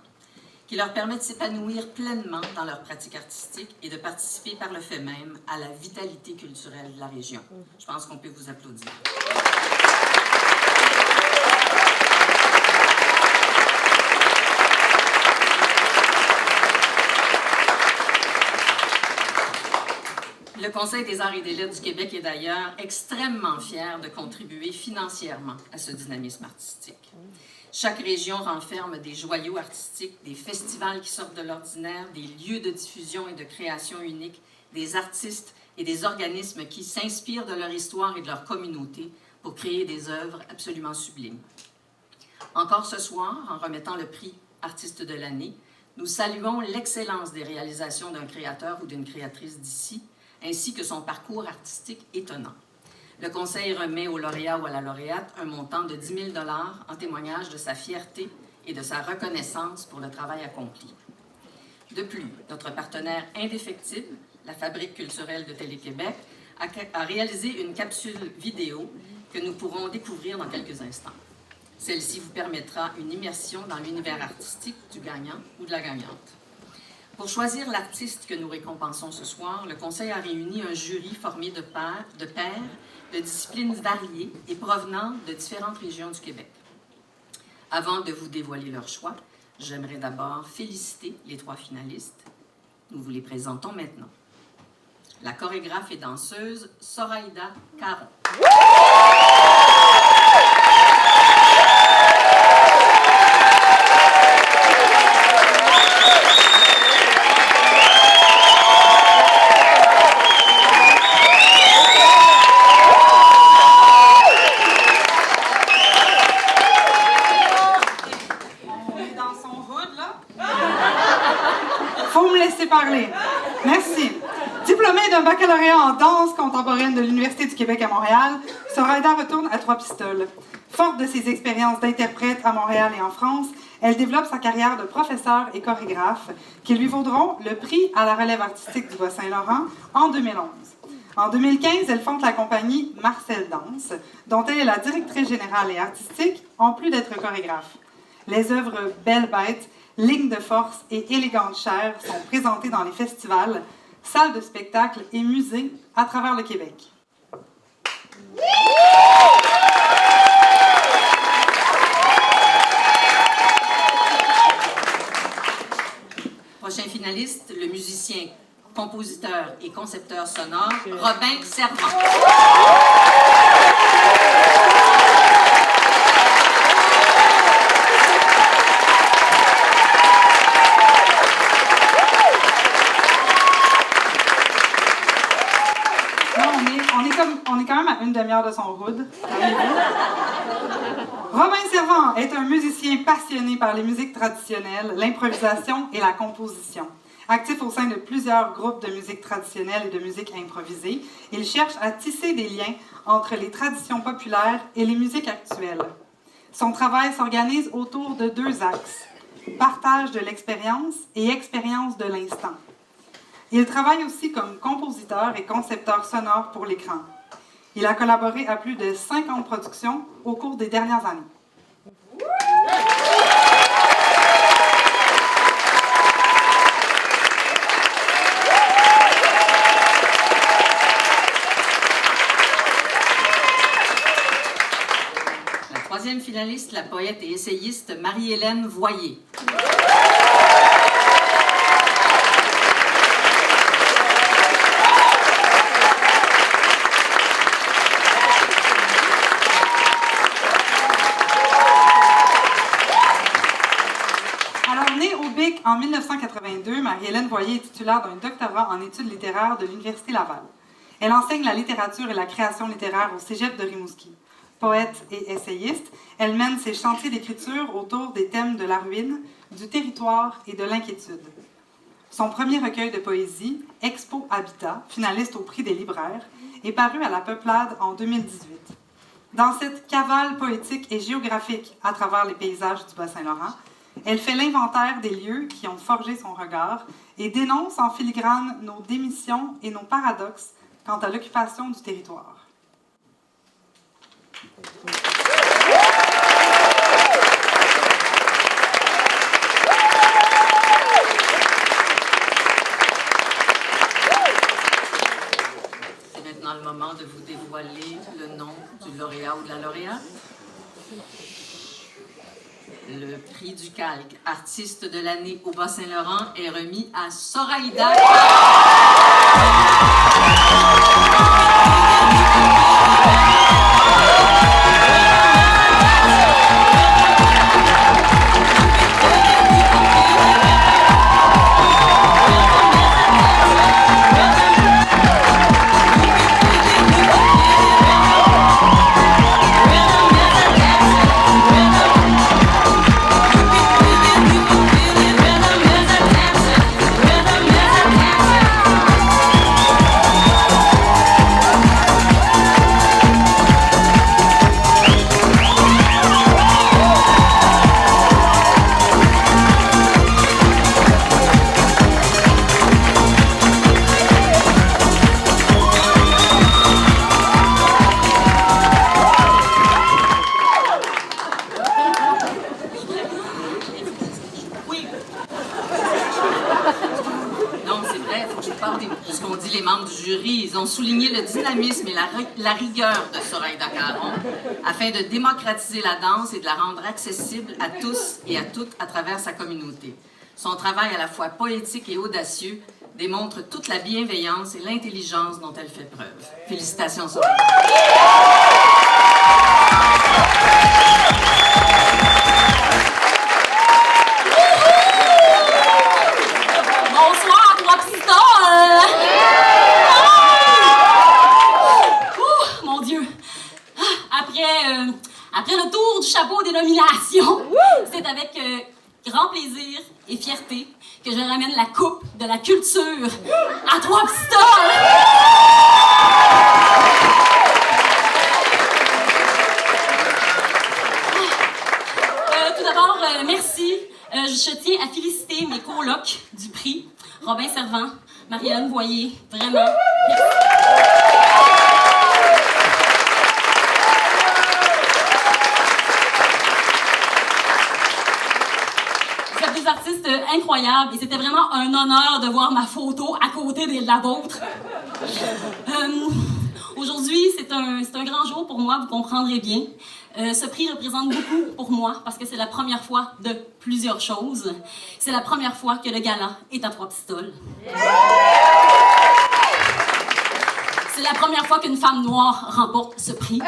qui leur permet de s'épanouir pleinement dans leur pratique artistique et de participer par le fait même à la vitalité culturelle de la région. Je pense qu'on peut vous applaudir. Le Conseil des arts et des lettres du Québec est d'ailleurs extrêmement fier de contribuer financièrement à ce dynamisme artistique. Chaque région renferme des joyaux artistiques, des festivals qui sortent de l'ordinaire, des lieux de diffusion et de création uniques, des artistes et des organismes qui s'inspirent de leur histoire et de leur communauté pour créer des œuvres absolument sublimes. Encore ce soir, en remettant le prix Artiste de l'année, nous saluons l'excellence des réalisations d'un créateur ou d'une créatrice d'ici, ainsi que son parcours artistique étonnant. Le Conseil remet au lauréat ou à la lauréate un montant de 10 000 $ en témoignage de sa fierté et de sa reconnaissance pour le travail accompli. De plus, notre partenaire indéfectible, la Fabrique culturelle de Télé-Québec, a réalisé une capsule vidéo que nous pourrons découvrir dans quelques instants. Celle-ci vous permettra une immersion dans l'univers artistique du gagnant ou de la gagnante. Pour choisir l'artiste que nous récompensons ce soir, le Conseil a réuni un jury formé de pairs de disciplines variées et provenant de différentes régions du Québec. Avant de vous dévoiler leur choix, j'aimerais d'abord féliciter les 3 finalistes. Nous vous les présentons maintenant. La chorégraphe et danseuse Soraïda Caron. Parler. Merci. Diplômée d'un baccalauréat en danse contemporaine de l'Université du Québec à Montréal, Soraïda retourne à 3 pistoles. Forte de ses expériences d'interprète à Montréal et en France, elle développe sa carrière de professeure et chorégraphe qui lui vaudront le prix à la relève artistique du Bas-Saint-Laurent en 2011. En 2015, elle fonde la compagnie Marcel Danse, dont elle est la directrice générale et artistique, en plus d'être chorégraphe. Les œuvres Belle Bête, Ligne de force et Élégante chair sont présentées dans les festivals, salles de spectacle et musées à travers le Québec. Prochain finaliste, le musicien, compositeur et concepteur sonore, Robin Servant. On est quand même à une demi-heure de son hood. Robin Servant est un musicien passionné par les musiques traditionnelles, l'improvisation et la composition. Actif au sein de plusieurs groupes de musique traditionnelle et de musique improvisée, il cherche à tisser des liens entre les traditions populaires et les musiques actuelles. Son travail s'organise autour de 2 axes, partage de l'expérience et expérience de l'instant. Il travaille aussi comme compositeur et concepteur sonore pour l'écran. Il a collaboré à plus de 50 productions au cours des dernières années. La 3e finaliste, la poète et essayiste Marie-Hélène Voyer. En 1982, Marie-Hélène Voyer est titulaire d'un doctorat en études littéraires de l'Université Laval. Elle enseigne la littérature et la création littéraire au Cégep de Rimouski. Poète et essayiste, elle mène ses chantiers d'écriture autour des thèmes de la ruine, du territoire et de l'inquiétude. Son premier recueil de poésie, Expo Habitat, finaliste au prix des libraires, est paru à la Peuplade en 2018. Dans cette cavale poétique et géographique à travers les paysages du Bas-Saint-Laurent, elle fait l'inventaire des lieux qui ont forgé son regard et dénonce en filigrane nos démissions et nos paradoxes quant à l'occupation du territoire. C'est maintenant le moment de vous dévoiler le nom du lauréat ou de la lauréate. Le prix du calque artiste de l'année au Bas-Saint-Laurent est remis à Soraïda. Ils ont souligné le dynamisme et la rigueur de Soraïda Caron afin de démocratiser la danse et de la rendre accessible à tous et à toutes à travers sa communauté. Son travail à la fois poétique et audacieux démontre toute la bienveillance et l'intelligence dont elle fait preuve. Félicitations, Soraïda. Bonsoir, trois pistoles! Mon Dieu! Après le tour du chapeau des nominations, c'est avec grand plaisir et fierté que je ramène la coupe de la culture à trois pistoles! Tout d'abord, merci. Je tiens à féliciter mes colocs du prix, Robin Servant, Marie-Hélène Boyer, vraiment. Merci. Vous êtes des artistes incroyables et c'était vraiment un honneur de voir ma photo à côté de la vôtre. Aujourd'hui, c'est un grand jour pour moi, vous comprendrez bien. Ce prix représente beaucoup pour moi parce que c'est la première fois de plusieurs choses. C'est la première fois que le gala est à trois pistoles. C'est la première fois qu'une femme noire remporte ce prix.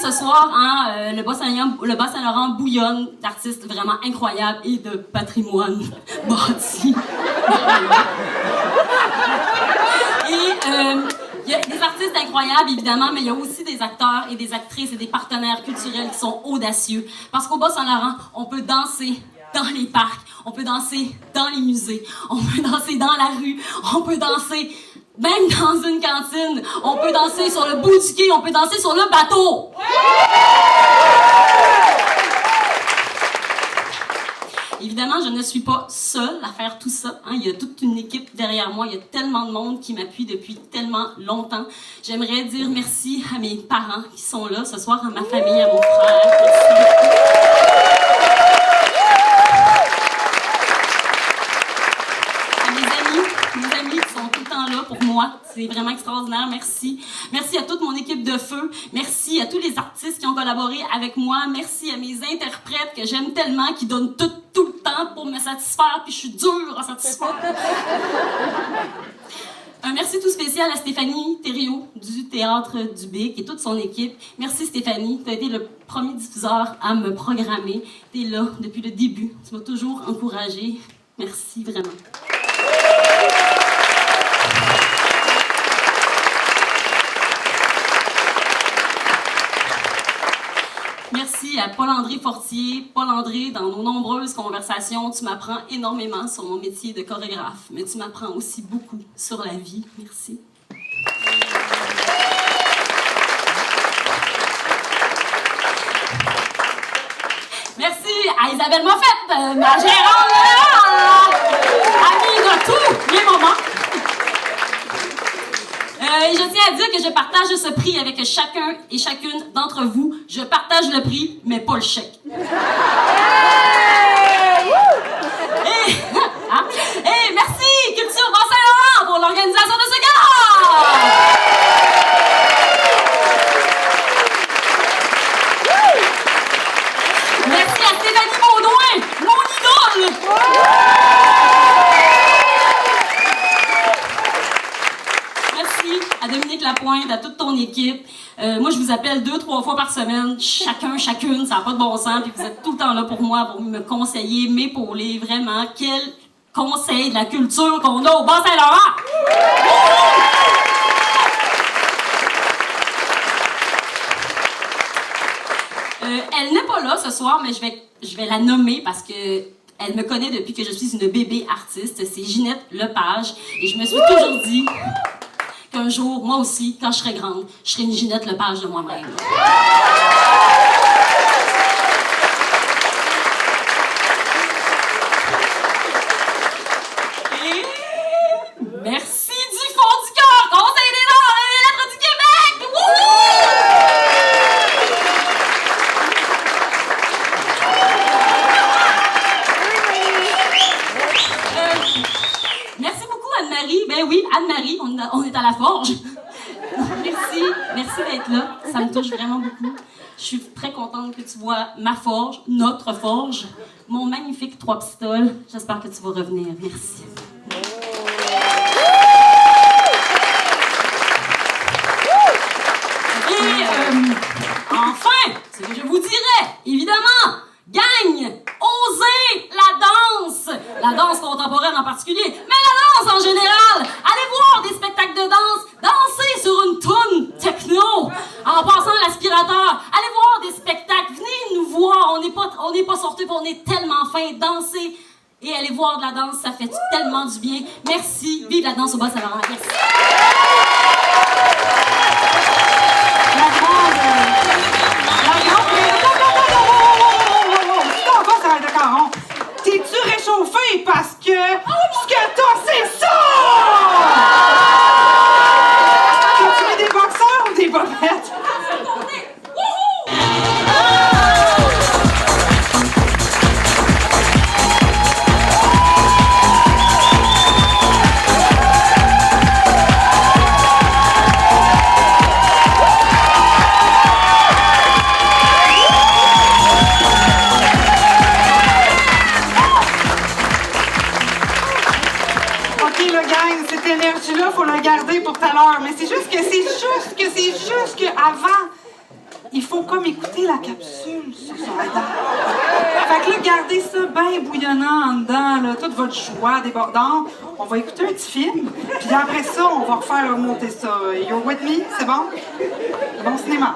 Ce soir, hein, le Bas-Saint-Laurent bouillonne d'artistes vraiment incroyables et de patrimoine bâti. Et il y a des artistes incroyables, évidemment, mais il y a aussi des acteurs et des actrices et des partenaires culturels qui sont audacieux. Parce qu'au Bas-Saint-Laurent, on peut danser dans les parcs, on peut danser dans les musées, on peut danser dans la rue, on peut danser même dans une cantine, on peut danser sur le bout du quai, on peut danser sur le bateau. Évidemment, je ne suis pas seule à faire tout ça. Hein. Il y a toute une équipe derrière moi. Il y a tellement de monde qui m'appuie depuis tellement longtemps. J'aimerais dire merci à mes parents qui sont là ce soir, à ma famille, à mon frère. Merci beaucoup. art. C'est vraiment extraordinaire. Merci. Merci à toute mon équipe de feu. Merci à tous les artistes qui ont collaboré avec moi. Merci à mes interprètes que j'aime tellement, qui donnent tout le temps pour me satisfaire, puis je suis dure à satisfaire. Un merci tout spécial à Stéphanie Thériault du Théâtre du Bic et toute son équipe. Merci Stéphanie, tu as été le premier diffuseur à me programmer. Tu es là depuis le début. Tu m'as toujours encouragée. Merci vraiment. Merci à Paul-André Fortier. Paul-André, dans nos nombreuses conversations, tu m'apprends énormément sur mon métier de chorégraphe, mais tu m'apprends aussi beaucoup sur la vie. Merci. Merci à Isabelle Moffett, ma gérante, amie de tous les moments. Et je tiens à dire que je partage ce prix avec chacun et chacune d'entre vous. Je partage le prix, mais pas le chèque. Et merci Culture Bas-Saint-Laurent pour l'organisation de ce gala. Merci à Stéphanie Baudouin, mon idole. À Dominique Lapointe, à toute ton équipe. Moi, je vous appelle 2-3 fois par semaine, chacune, ça n'a pas de bon sens, puis vous êtes tout le temps là pour moi, pour me conseiller, m'épauler, vraiment. Quel conseil de la culture qu'on a au Bas-Saint-Laurent! Elle n'est pas là ce soir, mais je vais la nommer parce que elle me connaît depuis que je suis une bébé artiste. C'est Ginette Lepage, et je me suis toujours dit qu'un jour, moi aussi, quand je serai grande, je serai une Ginette Lepage de moi-même. Et merci du fond du cœur, Conseil des Arts et des Lettres du Québec! Merci beaucoup, Anne-Marie. Ben oui, Anne-Marie, on est à la forge. Merci d'être là. Ça me touche vraiment beaucoup. Je suis très contente que tu vois ma forge, notre forge, mon magnifique 3 pistoles. J'espère que tu vas revenir. Merci. Et enfin, ce que je vous dirais, évidemment, gagne, osez la danse contemporaine en particulier, mais la danse en général. Allez voir des spectacles de danse, dansez sur une toune techno en passant l'aspirateur. Allez voir des spectacles, venez nous voir, on n'est pas sortis, on est tellement fin, danser et aller voir de la danse, ça fait tellement du bien. Merci, vive la danse au Bas-Saint-Laurent. Merci. T'es-tu réchauffé parce que ce que t'as, c'est ça! T'as-tu mis des boxeurs ou des bobettes? Énergie-là, faut la garder pour tout à l'heure. Mais c'est juste que avant, il faut comme écouter la capsule sur son radar. Fait que là, gardez ça bien bouillonnant en dedans, là, tout votre choix débordant. On va écouter un petit film, puis après ça, on va refaire remonter ça. You're with me? C'est bon? Bon cinéma.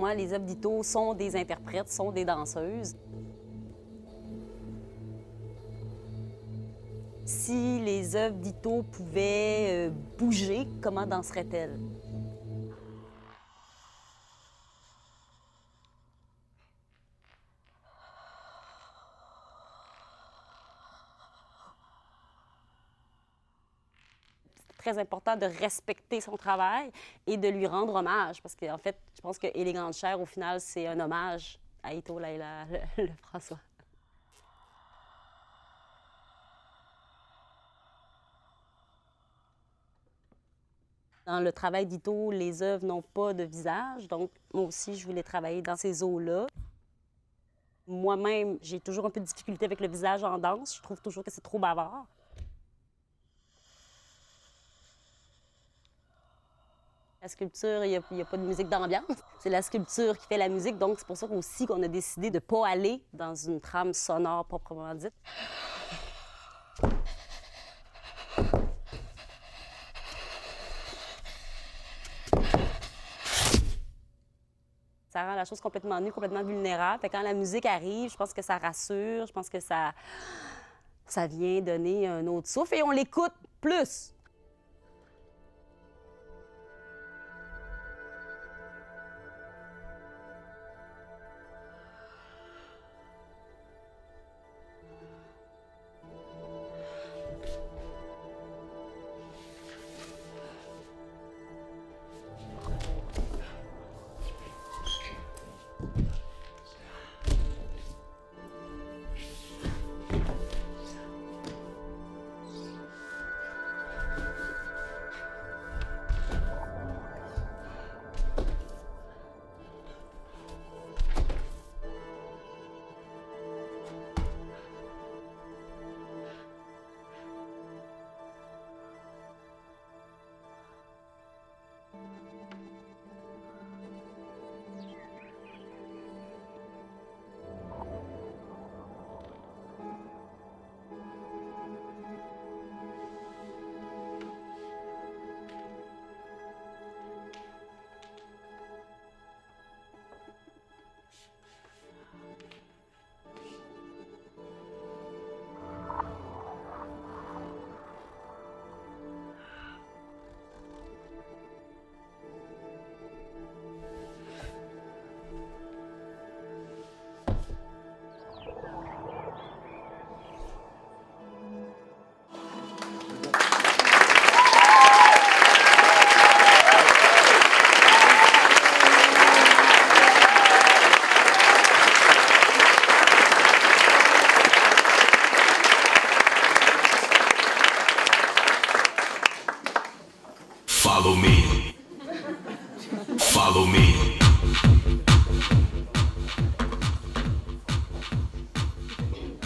moi, les œuvres d'Ito sont des interprètes, sont des danseuses. Si les œuvres d'Ito pouvaient bouger, comment danseraient-elles? Très important de respecter son travail et de lui rendre hommage. Parce qu'en fait, je pense que Élégante chair, au final, c'est un hommage à Ito Laila Lefrançois. Dans le travail d'Ito, les œuvres n'ont pas de visage. Donc, moi aussi, je voulais travailler dans ces eaux-là. Moi-même, j'ai toujours un peu de difficulté avec le visage en danse. Je trouve toujours que c'est trop bavard. La sculpture, il n'y a pas de musique d'ambiance. C'est la sculpture qui fait la musique, donc c'est pour ça aussi qu'on a décidé de ne pas aller dans une trame sonore proprement dite. Ça rend la chose complètement nue, complètement vulnérable. Fait que quand la musique arrive, je pense que ça rassure, je pense que ça vient donner un autre souffle et on l'écoute plus. Follow me. Follow me.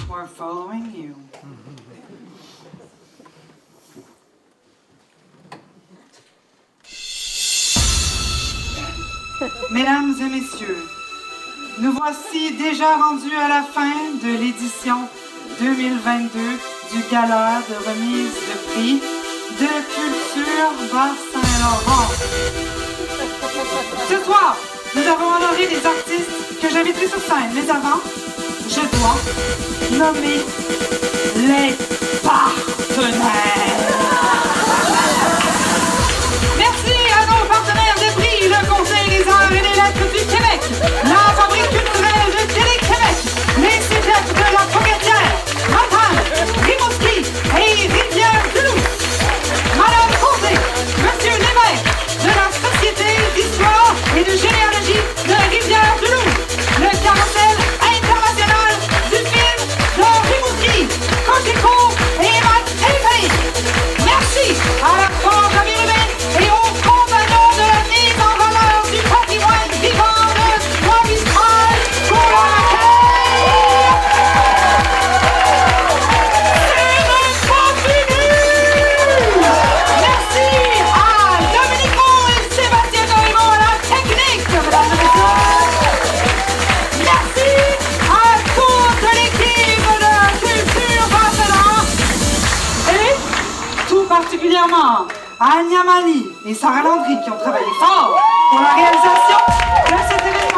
We're following you. Mesdames et messieurs, nous voici déjà rendus à la fin de l'édition 2022 du gala de remise de prix de Culture Bas-Saint-Laurent. Ce soir, nous avons honoré des artistes que j'inviterai sur scène, mais avant, je dois nommer les partenaires. Merci à nos partenaires de prix, le Conseil des Arts et des Lettres du Québec, la Fabrique culturelle de Québec, les cégeps de la Pocatière, Matane, Rimouski et Rivière-du-Loup. Madame Côté, Monsieur Lévesque, de la Société d'Histoire et de Généalogie de Rivière-du-Loup, le Carrousel international du film de Rimouski, Cogeco et Matt Elfay. Merci à la France américaine et aux compagnons de la mise en valeur du patrimoine vivant de Trois-Mistral pour leur accueil. Merci à Dominique Moore et Sébastien Dorimont à la technique, mesdames et messieurs. Merci à toute l'équipe de Culture Bas-Saint-Laurent et tout particulièrement à Anya Mali et Sarah Landry qui ont travaillé fort pour la réalisation de cet événement.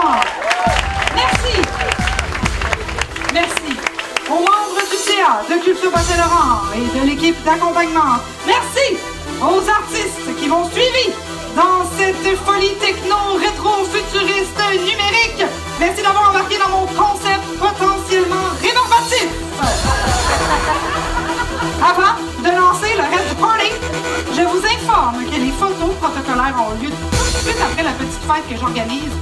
médias de Culture Bas-Saint-Laurent et de l'équipe d'accompagnement. Merci aux artistes qui m'ont suivi dans cette folie techno-rétro-futuriste numérique. Merci d'avoir embarqué dans mon concept potentiellement rénovatif. Avant de lancer le reste du party, je vous informe que les photos protocolaires ont lieu tout de suite après la petite fête que j'organise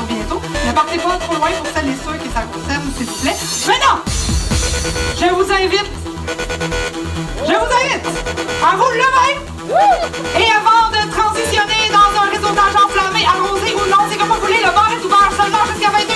bientôt. Ne partez pas trop loin pour celles et ceux que ça concerne, s'il vous plaît. Maintenant, je vous invite à vous lever et avant de transitionner dans un réseautage enflammé, arrosé ou non, c'est comme vous voulez, le bar est ouvert seulement jusqu'à 20h.